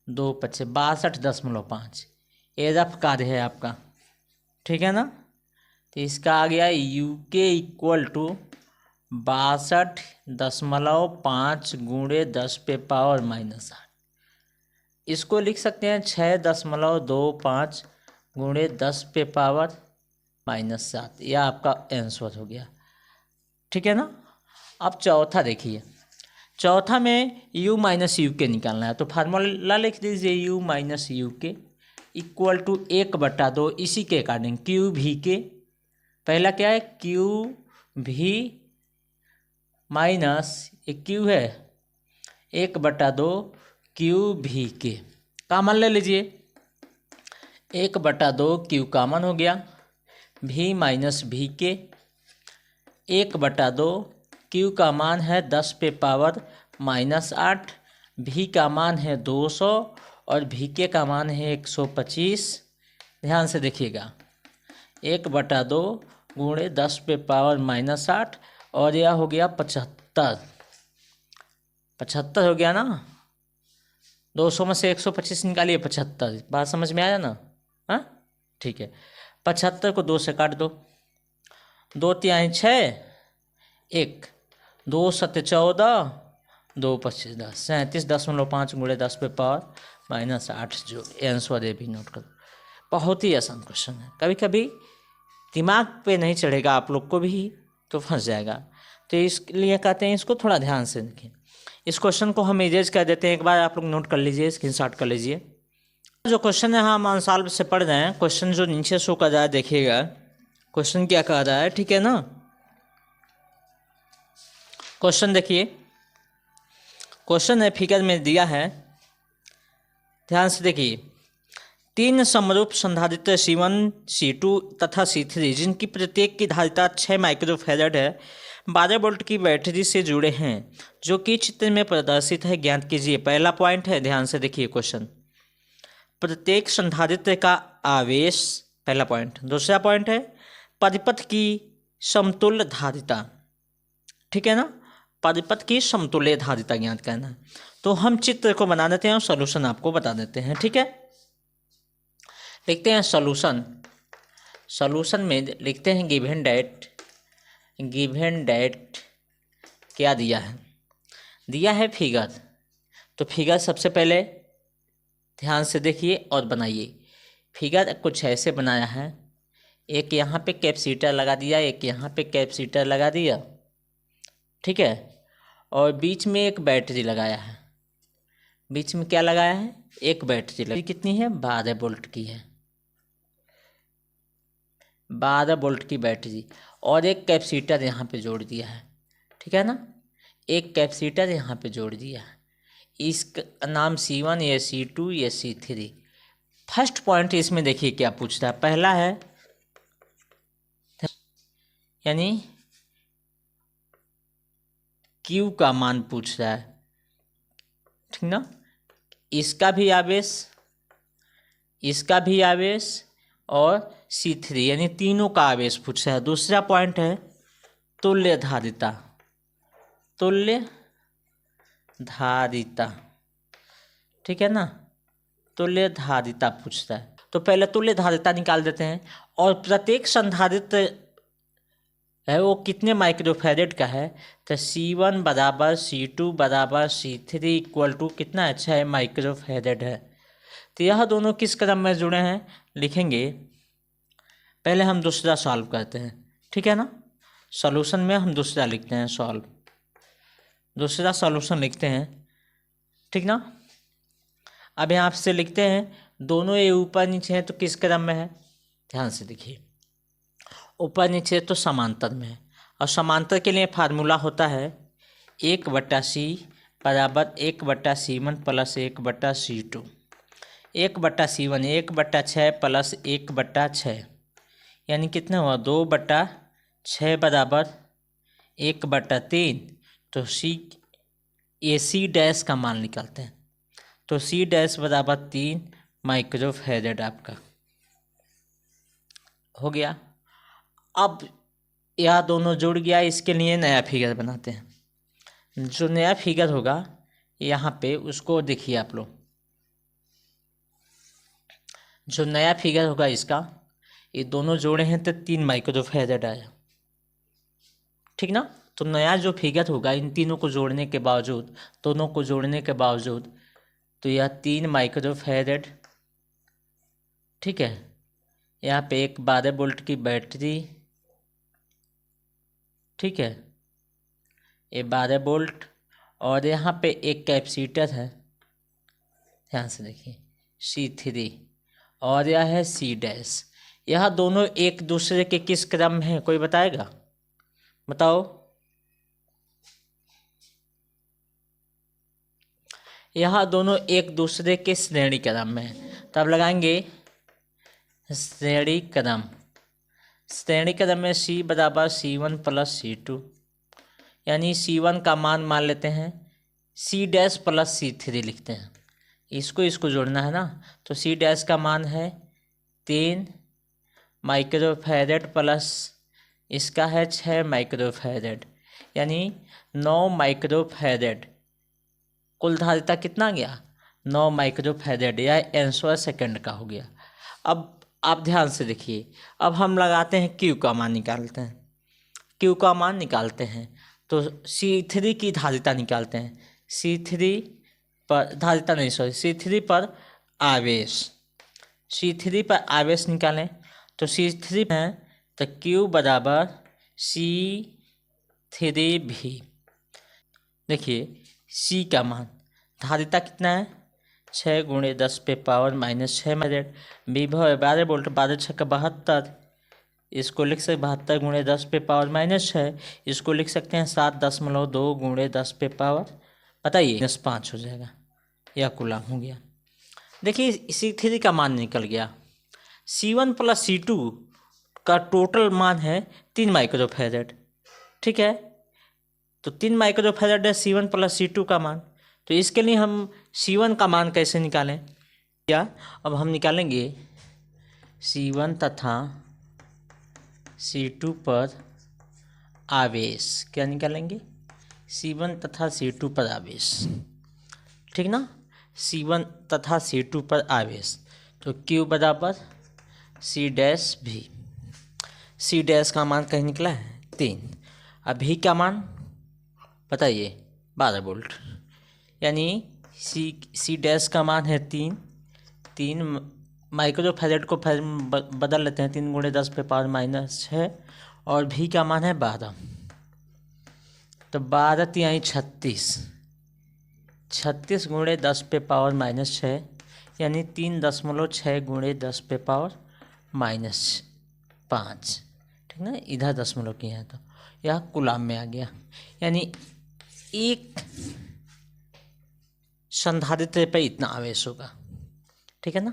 2 पच्चे 62.5, ये रफ कार्य है आपका, ठीक है ना। तो इसका आ गया यूके इक्वल टू 62.5 गुणे 10⁻⁻8। इसको लिख सकते हैं 6.25 गुणे 10⁻⁻7, यह आपका आंसर हो गया, ठीक है ना। अब चौथा देखिए, चौथा में u माइनस यू के निकालना है, तो फार्मूला लिख दीजिए u माइनस यू के इक्वल टू 1/2, इसी के अकॉर्डिंग क्यू भी के, पहला क्या है क्यू भी माइनस एक क्यू है 1/2 क्यू भी के, कॉमन ले लीजिए, 1/2 क्यू कॉमन हो गया, भी माइनस भी के 1/2, क्यू का मान है 10⁻⁻8, भी का मान है 200 और भी के का मान है 125। ध्यान से देखिएगा, 1/2 गुणे 10⁻⁻8 और यह हो गया 75 हो गया ना, 200 में से 125 निकालिए 75, बात समझ में आया ना, हाँ ठीक है। 75 को 2 से काट दो, 2 तिहाई 6, 1 2 7 14, 2 25 10, 37.5 गुणे 10⁻⁻8 जो आंसर है भी नोट कर। बहुत ही आसान क्वेश्चन है, कभी कभी दिमाग पे नहीं चढ़ेगा आप लोग को भी तो फंस जाएगा, तो इसलिए कहते हैं इसको थोड़ा ध्यान से देखें। इस क्वेश्चन को हम इरेज कर देते हैं, एक बार आप लोग नोट कर लीजिए, स्क्रीनशॉट कर लीजिए। जो क्वेश्चन है हम आंसर से पढ़ रहे हैं, क्वेश्चन जो नीचे शो कर रहा है देखिएगा, क्वेश्चन क्या कह रहा है, ठीक है ना। क्वेश्चन देखिए, क्वेश्चन है फिगर में दिया है, ध्यान से देखिए, 3 समरूप संधारित्र C1, C2 तथा C3 जिनकी प्रत्येक की धारिता 6 माइक्रोफैराड है 12 वोल्ट की बैटरी से जुड़े हैं, जो कि चित्र में प्रदर्शित है, ज्ञात कीजिए। पहला पॉइंट है, ध्यान से देखिए क्वेश्चन, प्रत्येक संधारित्र का आवेश, पहला पॉइंट। दूसरा पॉइंट है परिपथ की समतुल्य धारिता, ठीक है ना, परिपथ की समतुल्य धारिता ज्ञात करना है। तो हम चित्र को बना देते हैं और सॉल्यूशन आपको बता देते हैं, ठीक है। लिखते हैं सॉल्यूशन में लिखते हैं गिवन डेट क्या दिया है फिगर। तो फिगर सबसे पहले ध्यान से देखिए और बनाइए। फिगर कुछ ऐसे बनाया है, एक यहाँ पे कैपेसिटर लगा दिया, एक यहाँ पे कैपेसिटर लगा दिया, ठीक है, और बीच में एक बैटरी लगाया है। बीच में क्या लगाया है, एक बैटरी कितनी है, 12 वोल्ट की है, 12 वोल्ट की बैटरी, और एक कैपेसिटर यहाँ पे जोड़ दिया है, ठीक है ना, एक कैपेसिटर यहाँ पे जोड़ दिया है। इसका नाम C1, या C2 या C3। फर्स्ट पॉइंट इसमें देखिए क्या पूछता है, पहला है यानी Q का मान पूछ रहा है, ठीक ना, इसका भी आवेश और C3 यानी तीनों का आवेश पूछ रहा है। दूसरा पॉइंट है तुल्य धारिता, तुल्य धारिता, ठीक है ना, तुल्य धारिता पूछता है। तो पहले तुल्य धारिता निकाल देते हैं। और प्रत्येक संधारित्र है वो कितने माइक्रोफैरेड का है, तो C1 बराबर C2 बराबर C3 इक्वल टू कितना है, 6 माइक्रोफैरेड है। तो यह दोनों किस क्रम में जुड़े हैं लिखेंगे। पहले हम दूसरा सॉल्व करते हैं, ठीक है ना। सॉल्यूशन में हम दूसरा लिखते हैं, सॉल्व, दूसरा सॉल्यूशन लिखते हैं, ठीक ना। अब यहाँ से लिखते हैं, दोनों ये ऊपर नीचे हैं तो किस क्रम में है, ध्यान से देखिए। ऊपर नीचे तो समांतर में है, और समांतर के लिए फार्मूला होता है 1/C बराबर 1/C1 plus 1/C2। 1/C1 1/6 plus 1/6, यानी कितना हुआ, 2/6 बराबर 1/3। तो AC डैश का मान निकालते हैं। तो C डैश बराबर 3 माइक्रोफैरेड आपका हो गया। अब यह दोनों जुड़ गया, इसके लिए नया फिगर बनाते हैं। जो नया फिगर होगा यहाँ पे उसको देखिए आप लोग। जो नया फिगर होगा इसका, ये दोनों जोड़े हैं तो 3 माइक्रोफैरेड आया, ठीक ना। तो नया जो फिगर होगा इन तीनों को जोड़ने के बावजूद, दोनों को जोड़ने के बावजूद, तो यह 3 माइक्रोफैरेड, ठीक है। यहाँ पे एक 12 वोल्ट की बैटरी, ठीक है, ये 12 वोल्ट, और यहाँ पे एक कैपेसिटर है, ध्यान से देखिए C3, और यह है C डैश। यह दोनों एक दूसरे के किस क्रम में है, कोई बताएगा, बताओ। यह दोनों एक दूसरे के श्रेणी क्रम में है, तब लगाएंगे श्रेणी क्रम। श्रेणी क्रम में C बराबर C1 प्लस C2, यानी C1 का मान लेते हैं, C डैश प्लस C3 लिखते हैं। इसको जोड़ना है ना, तो C डैश का मान है 3 माइक्रोफैरेड प्लस इसका है 6 माइक्रोफैरेड, यानी 9 माइक्रोफैरेड। कुल धारिता कितना गया, 9 माइक्रोफैरेड, या एंसर सेकंड का हो गया। अब आप ध्यान से देखिए, अब हम लगाते हैं Q का मान निकालते हैं। Q का मान निकालते हैं तो C3 की धारिता निकालते हैं। C3 पर धारिता नहीं, सॉरी, C3 पर आवेश, C3 पर आवेश निकालें तो C3 है तो Q बराबर C3V। देखिए C का मान, धारिता कितना है, 6 × 10⁻⁻6 माइक्रोफैरेड। विभव 12 वोल्ट, 12 × 6 72, इसको लिख सकते 72 × 10⁻⁻6, इसको लिख सकते हैं 7.2 × 10⁻, बताइए -5 हो जाएगा, यह कूलम हो गया। देखिए C3 का मान निकल गया। C1 प्लस C2 का टोटल मान है 3 माइक्रोफैरेड, ठीक है। तो 3 माइक्रोफैरेड है C1 प्लस C2 का मान। तो इसके लिए हम C1 का मान कैसे निकालें, क्या अब हम निकालेंगे C1 तथा C2 पर आवेश, क्या निकालेंगे, C1 तथा C2 पर आवेश, ठीक ना, C1 तथा C2 पर आवेश। तो Q बराबर C dash V। C dash का मान कहीं निकला है 3। अब V का मान बताइए 12 वोल्ट, यानी C डैश का मान है 3 माइक्रोफैरेड को बदल लेते हैं, 3 × 10⁻⁻6, और V का मान है 12। तो 12 यानी 36 × 10⁻⁻6, यानी 3.6 × 10⁻⁻5, ठीक ना, इधर दशमलव किया है तो यह कूलम में आ गया। यानी एक संधारित्र पे इतना आवेश होगा, ठीक है ना।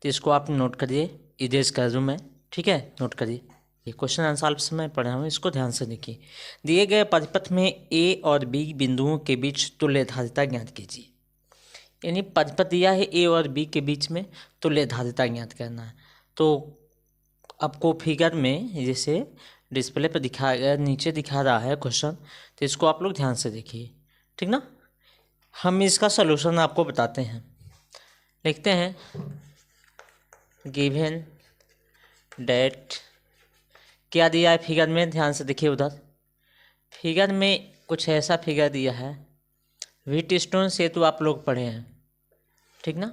तो इसको आप नोट करिए, इरेज कर दूँ मैं, ठीक है, नोट करिए। ये क्वेश्चन आंसर समय पढ़ा हूँ, इसको ध्यान से देखिए। दिए गए परिपथ में A और B बिंदुओं के बीच तुल्य धारिता ज्ञात कीजिए। यानी परिपथ दिया है A और B के बीच में तुल्य धारिता ज्ञात करना है। तो आपको फिगर में जैसे डिस्प्ले पर नीचे दिखा रहा है क्वेश्चन, तो इसको आप लोग ध्यान से देखिए, ठीक ना। हम इसका सलूशन आपको बताते हैं। लिखते हैं गिवन डेट, क्या दिया है फिगर में, ध्यान से देखिए। उधर फिगर में कुछ ऐसा फिगर दिया है। व्हीटस्टोन सेतु आप लोग पढ़े हैं, ठीक ना।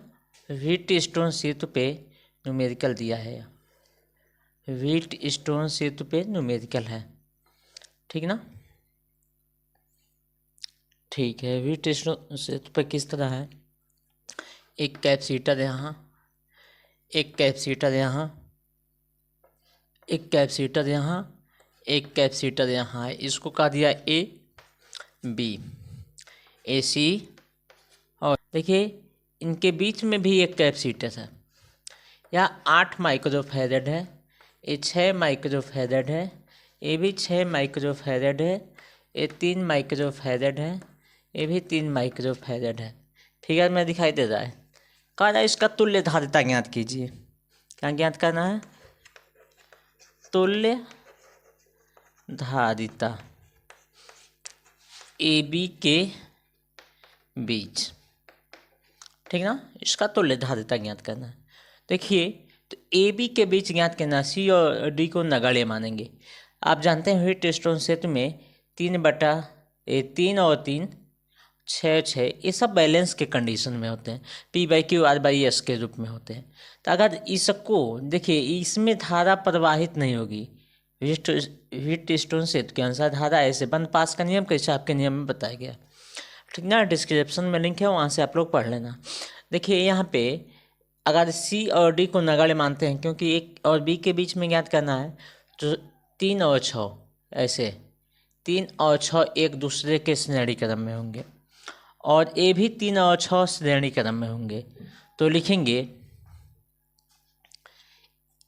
व्हीटस्टोन सेतु पे न्यूमेरिकल दिया है, व्हीटस्टोन सेतु पे न्यूमेरिकल है, ठीक ना। ठीक है, व्हीटस्टोन सेतु पे किस तरह है, एक कैपेसिटर यहाँ, एक कैपेसिटर यहाँ, एक कैपेसिटर यहाँ, एक कैपेसिटर यहाँ है। इसको कहा दिया ए बी, ए सी। और देखिए इनके बीच में भी एक कैपेसिटर है। यहाँ 8 माइक्रोफैरड है, ये 6 माइक्रोफैरड है, ये भी 6 माइक्रोफैरड है, ये 3 माइक्रोफैरड है, ये भी 3 माइक्रोफैरड है। फिगर में दिखाई दे रहा है। कहा जाए इसका तुल्य धारिता ज्ञात कीजिए। क्या ज्ञात करना है, तुल्य धारिता ए बी के बीच, ठीक ना। इसका तुल्य धारिता ज्ञात करना है। देखिए तो ए बी के बीच ज्ञात करना, सी और डी को नगण्य मानेंगे। आप जानते हैं व्हीटस्टोन सेतु में 3 और 3 6 ये सब बैलेंस के कंडीशन में होते हैं, P/Q R/S के रूप में होते हैं। तो अगर इसको देखिए, इसमें धारा प्रवाहित नहीं होगी। व्हीटस्टोन सेतु के अनुसार धारा ऐसे बंद पास का नियम कैसे आपके नियम में बताया गया, ठीक ना। डिस्क्रिप्शन में लिंक है, वहाँ से आप लोग पढ़ लेना। देखिए यहाँ पे अगर सी और डी को नगण्य मानते हैं, क्योंकि एक और बी के बीच में ज्ञात करना है, तो 3 और 6 ऐसे 3 और 6 एक दूसरे के श्रेणी क्रम में होंगे, और ए भी 3 और 6 श्रेणी क्रम में होंगे। तो लिखेंगे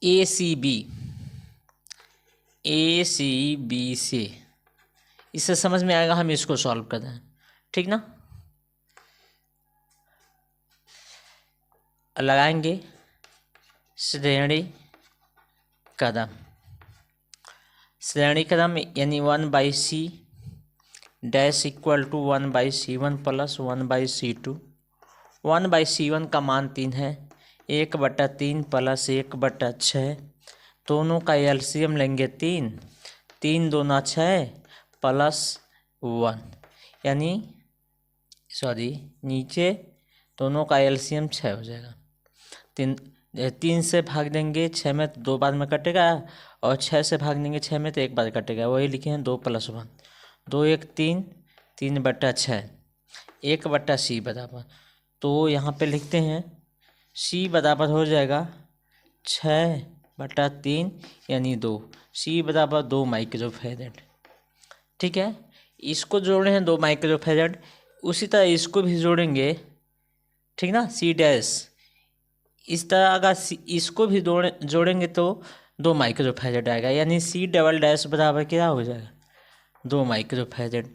ए सी बी से, इससे समझ में आएगा हम इसको सॉल्व कर रहे हैं, ठीक ना। लगाएंगे श्रेणी क्रम यानी 1/c dash equal to 1/c1 plus 1/c2। 1/c1 का मान 3 है, 1/3 प्लस 1/6, दोनों का एलसीएम लेंगे 3, 3 दूना 6 प्लस 1, यानी नीचे दोनों का एलसीएम 6 हो जाएगा। 3 से भाग देंगे 6 में तो 2 बार में कटेगा, और 6 से भाग देंगे 6 में तो 1 बार कटेगा। वही लिखे हैं 2 + 1, 2 1 3, 3/6, 1/c बराबर। तो यहाँ पे लिखते हैं c बराबर हो जाएगा 6/3 यानी 2, c बराबर 2 माइक्रोफैरड, ठीक है। इसको जोड़े हैं 2 माइक्रोफैरड, उसी तरह इसको भी जोड़ेंगे, ठीक ना, c डैश। इस तरह अगर इसको भी जोड़ेंगे तो 2 माइक्रोफैरड आएगा, यानी c डबल डैश बराबर क्या हो जाएगा, 2 माइक्रोफैरड,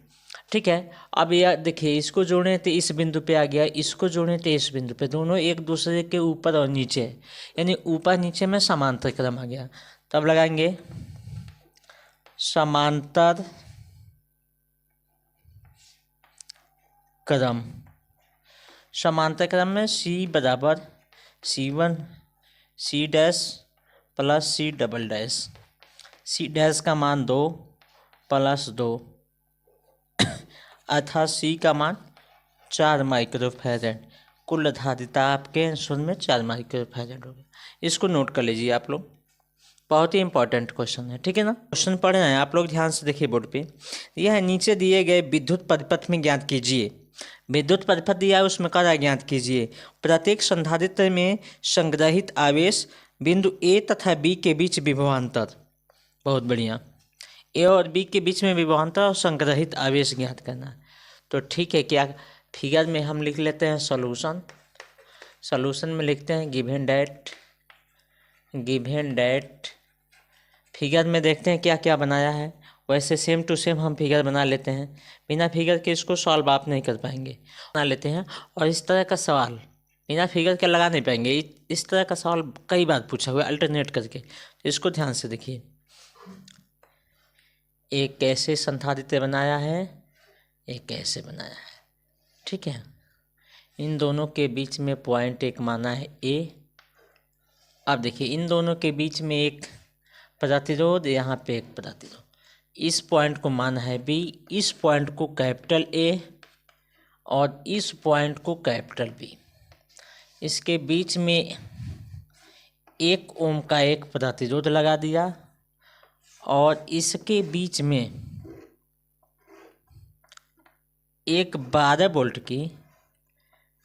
ठीक है। अब यह देखिए, इसको जोड़ें तो इस बिंदु पे आ गया, इसको जोड़ें तो इस बिंदु पे, दोनों एक दूसरे के ऊपर और नीचे है, यानी ऊपर नीचे में समांतर क्रम आ गया। तब लगाएंगे समांतर क्रम। समांतर क्रम में c बराबर c1 c dash plus c double dash, c dash का मान 2 प्लस 2 अर्थात c का मान 4 माइक्रोफैरड। कुल धारिता आपके आंसर में 4 माइक्रोफैरड होगा। इसको नोट कर लीजिए आप लोग, बहुत ही इंपॉर्टेंट क्वेश्चन है, ठीक है ना। क्वेश्चन पढ़ रहे हैं आप लोग, ध्यान से देखिए बोर्ड पे। यह नीचे दिए गए विद्युत परिपथ में ज्ञात कीजिए, विद्युत परिपथ दिया है उसमें क्या ज्ञात कीजिए, प्रत्येक संधारित्र में संग्रहित आवेश बिंदु ए तथा बी के बीच विभवांतर। बहुत बढ़िया, ए और बी के बीच में विभवांतर और संग्रहित आवेश ज्ञात करना है। तो ठीक है, क्या फिगर में हम लिख लेते हैं सॉल्यूशन में लिखते हैं गिवन डेट। फिगर में देखते हैं क्या क्या बनाया है, वैसे सेम टू सेम हम फिगर बना लेते हैं, बिना फिगर के इसको सॉल्व आप नहीं कर पाएंगे, बना लेते हैं। और इस तरह का सवाल बिना फिगर के लगा नहीं पाएंगे, इस तरह का सवाल कई बार पूछा हुआ है अल्टरनेट करके, तो इसको ध्यान से देखिए। एक कैसे संधारित्र बनाया है, एक कैसे बनाया है। ठीक है, इन दोनों के बीच में पॉइंट एक माना है ए। अब देखिए इन दोनों के बीच में एक प्रतिरोध, यहाँ पे एक प्रतिरोध, इस पॉइंट को माना है बी, इस पॉइंट को कैपिटल ए और इस पॉइंट को कैपिटल बी। इसके बीच में 1 ओम का एक प्रतिरोध लगा दिया और इसके बीच में एक 12 वोल्ट की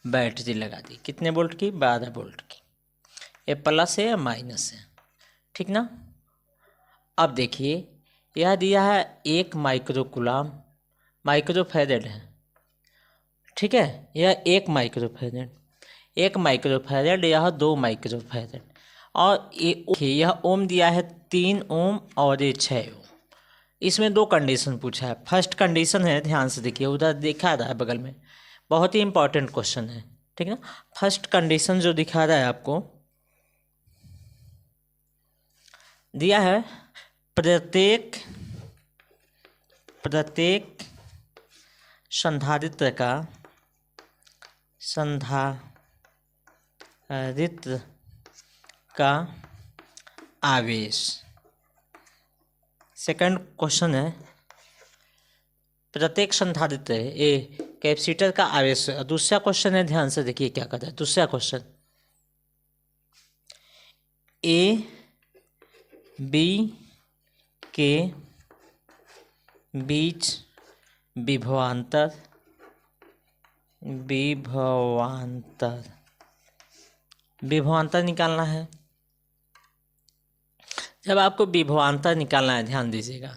बैटरी लगा दी। कितने वोल्ट की? 12 वोल्ट की। ये प्लस है या माइनस है? ठीक ना। अब देखिए यह दिया है 1 माइक्रोकूलम, माइक्रोफैरेड है। ठीक है, यह 1 माइक्रोफैरेड, 1 माइक्रोफैरेड, यह 2 माइक्रोफैरेड। और यह ओम दिया है 3 ओम और ये 6 ओम। इसमें 2 कंडीशन पूछा है। फर्स्ट कंडीशन है, ध्यान से देखिए, उधर दिखा रहा है बगल में, बहुत ही इंपॉर्टेंट क्वेश्चन है। ठीक है ना। फर्स्ट कंडीशन जो दिखा रहा है आपको, दिया है प्रत्येक संधारित्र का आवेश। सेकंड क्वेश्चन है प्रत्येक संधारित्र ए कैपेसिटर का आवेश। दूसरा क्वेश्चन है, ध्यान से देखिए क्या कहता है दूसरा क्वेश्चन, ए बी के बीच विभवांतर निकालना है। जब आपको विभवांतर निकालना है, ध्यान दीजिएगा,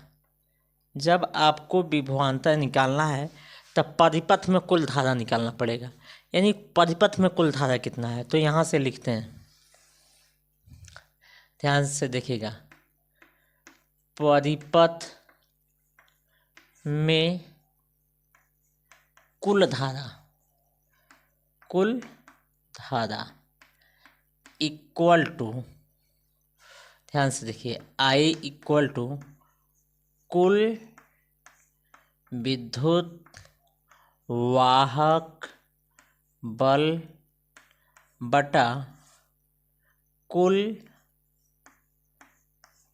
जब आपको विभवांतर निकालना है तब परिपथ में कुल धारा निकालना पड़ेगा। यानी परिपथ में कुल धारा कितना है, तो यहाँ से लिखते हैं, ध्यान से देखिएगा, परिपथ में कुल धारा इक्वल टू, ध्यान से देखिए, आई इक्वल टू कुल विद्युत वाहक बल बटा कुल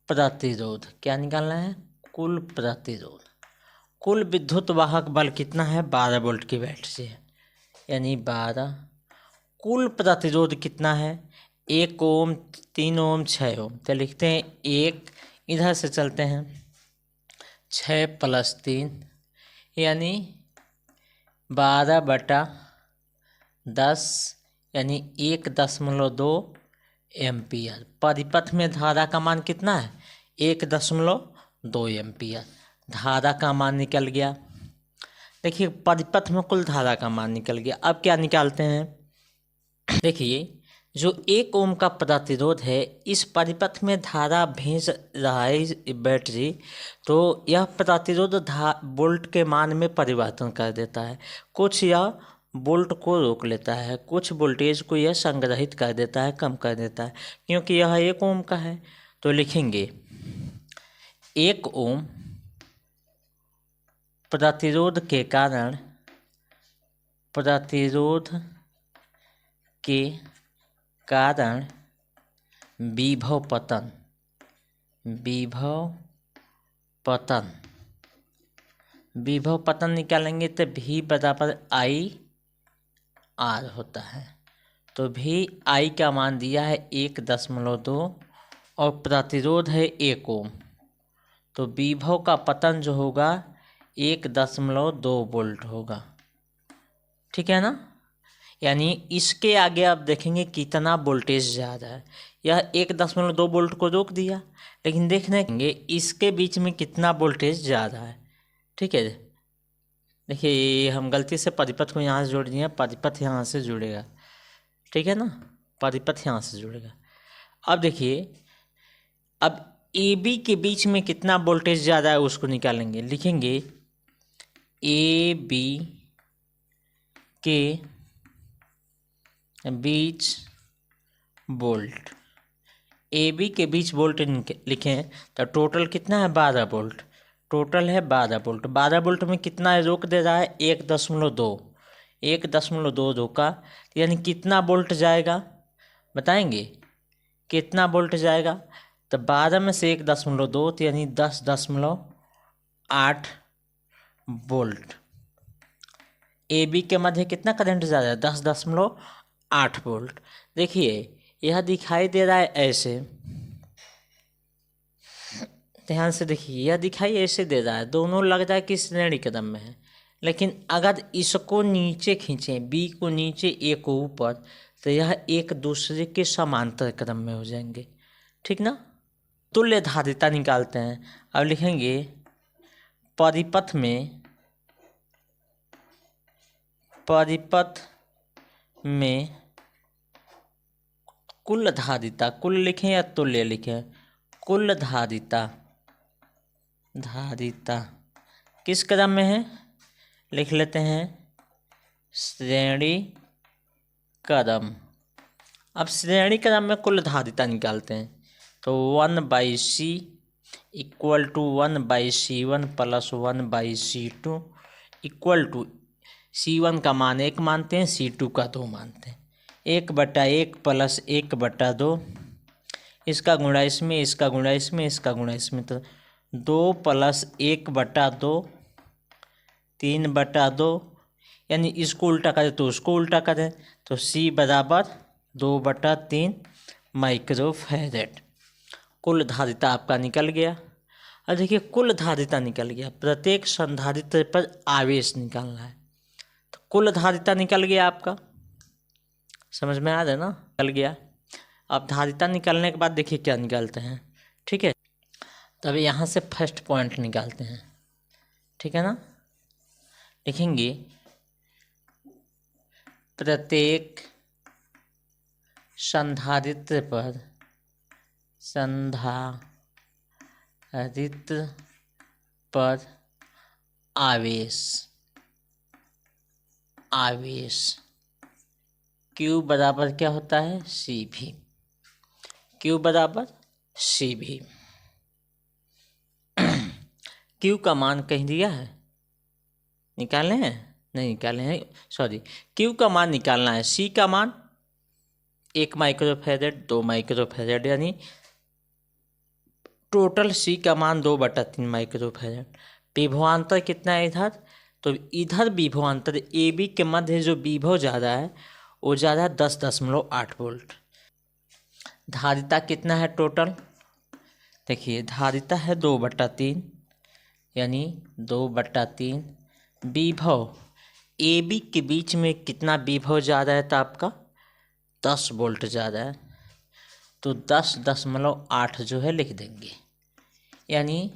प्रतिरोध। क्या निकालना है? कुल प्रतिरोध। कुल विद्युत वाहक बल कितना है? 12 वोल्ट की बैटरी है, यानी 12। कुल प्रतिरोध कितना है? 1 ओम, 3 ओम, 6 ओम। तो लिखते हैं 1, इधर से चलते हैं, 6 + 3 यानी 12/10 यानी 1.2 एम्पियर। परिपथ में धारा का मान कितना है? 1.2 एम्पियर धारा का मान निकल गया। देखिए परिपथ में कुल धारा का मान निकल गया। अब क्या निकालते हैं? देखिए जो 1 ओम का प्रतिरोध है, इस परिपथ में धारा भेज रहा है बैटरी, तो यह प्रतिरोध वोल्ट के मान में परिवर्तन कर देता है। कुछ यह वोल्ट को रोक लेता है, कुछ वोल्टेज को यह संग्रहित कर देता है, कम कर देता है, क्योंकि यह 1 ओम का है। तो लिखेंगे 1 ओम प्रतिरोध के कारण विभव पतन निकालेंगे तो V बराबर IR होता है। तो भी I का मान दिया है 1.2 और प्रतिरोध है 1 ओम, तो विभव का पतन जो होगा 1.2 वोल्ट होगा। ठीक है ना। यानी इसके आगे आप देखेंगे कितना वोल्टेज ज़्यादा है। यह 1.2 वोल्ट को रोक दिया, लेकिन देखेंगे इसके बीच में कितना वोल्टेज ज़्यादा है। ठीक है, देखिए ये हम गलती से परिपथ को यहाँ से जोड़ दिए, परिपथ यहाँ से जुड़ेगा। ठीक है ना, परिपथ यहाँ से जुड़ेगा। अब देखिए, अब ए बी के बीच में कितना वोल्टेज ज़्यादा है उसको निकालेंगे। लिखेंगे ए बी के बीच वोल्ट, ए बी के बीच वोल्ट लिखें तो टोटल कितना है? 12 वोल्ट। टोटल है 12 वोल्ट। 12 वोल्ट में कितना रोक दे रहा है? 1.2। 1.22 का यानी कितना वोल्ट जाएगा बताएंगे? कितना वोल्ट जाएगा? तो 12 में से 1.2 तो यानी 10.8 वोल्ट। ए बी के मध्य कितना करंट जा रहा है? 10.8 वोल्ट। देखिए यह दिखाई दे रहा है ऐसे, ध्यान से देखिए, यह दिखाई ऐसे दे रहा है, दोनों लग रहा है कि श्रेणी क्रम में है। लेकिन अगर इसको नीचे खींचें, बी को नीचे ए को ऊपर, तो यह एक दूसरे के समांतर क्रम में हो जाएंगे, ठीक ना। तुल्य धारिता निकालते हैं। अब लिखेंगे परिपथ में कुल धारिता, कुल लिखें या तुल्य लिखें? कुल धारिता किस क्रम में है? लिख लेते हैं श्रेणी क्रम। अब श्रेणी क्रम में कुल धारिता निकालते हैं, तो 1/C equal to 1/C1 plus 1/C2 equal to C1 का मान 1 मानते हैं, C2 का 2 मानते हैं। 1/1 प्लस 1/2, इसका गुणा इसमें, इसका गुणा इसमें, इसका गुणा इसमें, तो 2 प्लस 1/2 3/2, यानी इसको उल्टा करें तो उसको उल्टा करें, तो C बराबर 2/3 माइक्रोफैरेड। कुल धारिता आपका निकल गया। अब देखिए कुल धारिता निकल गया, प्रत्येक संधारित्र पर आवेश निकालना है, तो कुल धारिता निकल गया आपका। समझ में आ रहा है ना? निकल गया। अब धारिता निकालने के बाद देखिए क्या निकालते हैं, ठीक है। तब यहाँ से फर्स्ट पॉइंट निकालते हैं, ठीक है ना। लिखेंगे प्रत्येक संधारित्र पर आवेश Q बराबर क्या होता है? CV। Q बराबर CV। Q का मान कहीं दिया है? निकालने हैं? नहीं निकालने हैं, सॉरी। Q का मान निकालना है। C का मान 1 माइक्रोफैरेड, 2 माइक्रोफैरेड, यानी टोटल C का मान 2/3 माइक्रोफैरेड। विभवांतर कितना है इधर? तो इधर विभवांतर ए बी के मध्य जो विभव जा रहा है वो जा रहा है 10.8 वोल्ट। धारिता कितना है टोटल? देखिए धारिता है 2/3, यानी 2/3। विभव ए बी के बीच में कितना विभव जा रहा है? तो आपका 10 वोल्ट जा रहा है, तो 10.8 जो है लिख देंगे, यानी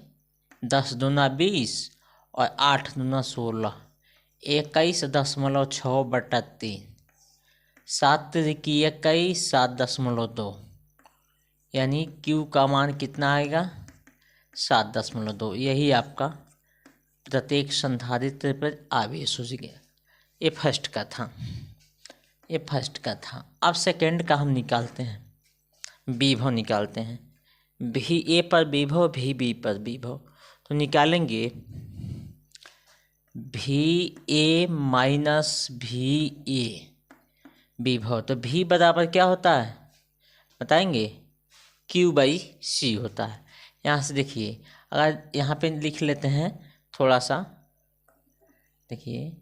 10 दूना 20 और 8 दूना 16, 21.6/3। 7 की 21, 7.2, यानी Q का मान कितना आएगा? 7.2। यही आपका प्रत्येक संधारित्र पर आवेश हो गया। ये फर्स्ट का था। अब सेकंड का हम निकालते हैं, विभव निकालते हैं। भी ए पर विभव, भी बी पर विभव, तो निकालेंगे VA माइनस VA विभव। तो V बराबर क्या होता है बताएंगे? Q/C होता है। यहाँ से देखिए, अगर यहाँ पे लिख लेते हैं थोड़ा सा, देखिए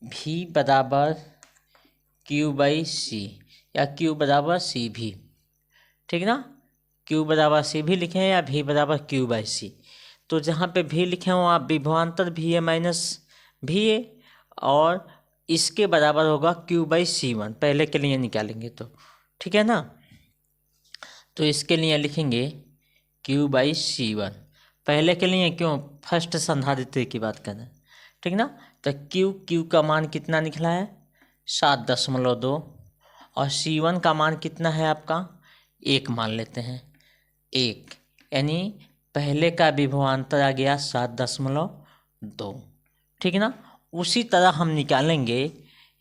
V बराबर Q/C या Q बराबर CV, ठीक ना। Q बराबर CV लिखें या V बराबर Q/C। तो जहाँ पे V लिखे हो आप विभवांतर VA माइनस VA, और इसके बराबर होगा Q/C1। पहले के लिए निकालेंगे तो, ठीक है ना। तो इसके लिए लिखेंगे Q/C1 पहले के लिए, क्यों? फर्स्ट संधारित्र की बात करें, ठीक ना। तो Q का मान कितना निकला है? 7.2, और C1 का मान कितना है आपका? 1 मान लेते हैं, 1, यानी पहले का विभवांतर आ गया 7.2, ठीक ना। उसी तरह हम निकालेंगे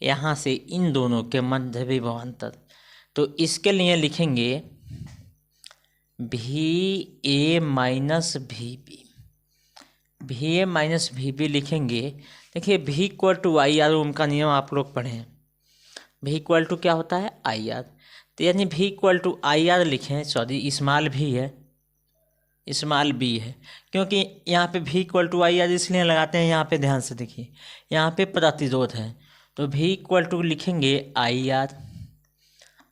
यहाँ से इन दोनों के मध्य विभवांतर। तो इसके लिए लिखेंगे भी ए माइनस भी बी, भी ए माइनस भी बी लिखेंगे। देखिए भी इक्वल टू आई आर, उनका नियम आप लोग पढ़े हैं। भी इक्वल टू क्या होता है, आई आर। तो यानी भी इक्वल टू आई आर लिखें, सॉरी स्मॉल भी है, स्मॉल बी है, क्योंकि यहाँ पे भी इक्वल टू आई आर इसलिए लगाते हैं। यहाँ पे ध्यान से देखिए, यहाँ पे प्रतिरोध है, तो भी इक्वल टू लिखेंगे आई आर।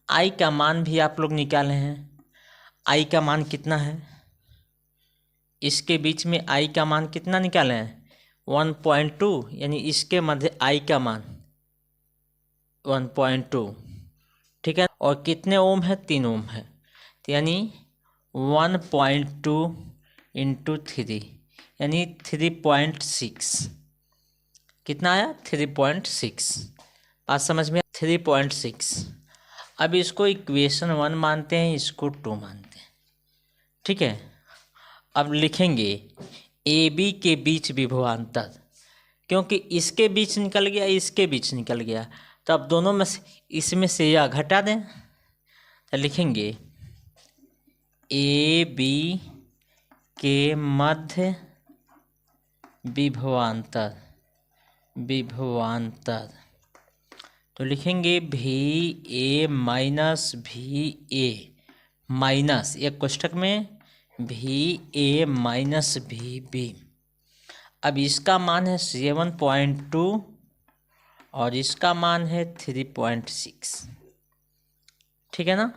आई का मान भी आप लोग निकाले हैं। आई का मान कितना है, इसके बीच में आई का मान कितना निकाले हैं, 1.2, यानी इसके मध्य आई का मान 1.2, ठीक है। और कितने ओम है, 3 ओम है, तो यानी 1.2 इंटू 3, यानी 3.6। कितना आया, 3.6। बात समझ में, 3.6। अब इसको इक्वेशन 1 मानते हैं, इसको 2 मानते हैं, ठीक है। अब लिखेंगे ए बी के बीच विभवांतर, क्योंकि इसके बीच निकल गया, इसके बीच निकल गया, तो अब दोनों में से इसमें से यह घटा दें, तो लिखेंगे ए बी के मध्य विभवांतर, तो लिखेंगे भी ए माइनस भी ए माइनस, एक कोष्ठक में भी ए माइनस भी बी। अब इसका मान है 7.2 और इसका मान है 3.6, ठीक है ना।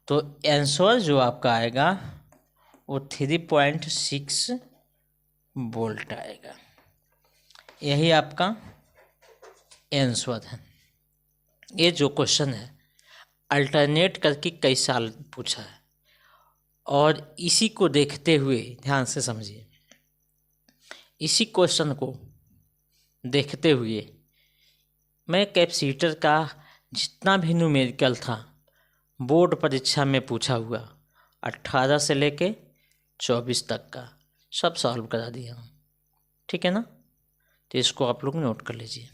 तो आंसर जो आपका आएगा वो 3.6 वोल्ट आएगा। यही आपका आंसर है। ये जो क्वेश्चन है अल्टरनेट करके कई साल पूछा है, और इसी को देखते हुए ध्यान से समझिए, इसी क्वेश्चन को देखते हुए मैं कैपेसिटर का जितना भी न्यूमेरिकल था बोर्ड परीक्षा में पूछा हुआ 18 से लेके 24 तक का सब सॉल्व करा दिया हूँ, ठीक है ना। तो इसको आप लोग नोट कर लीजिए।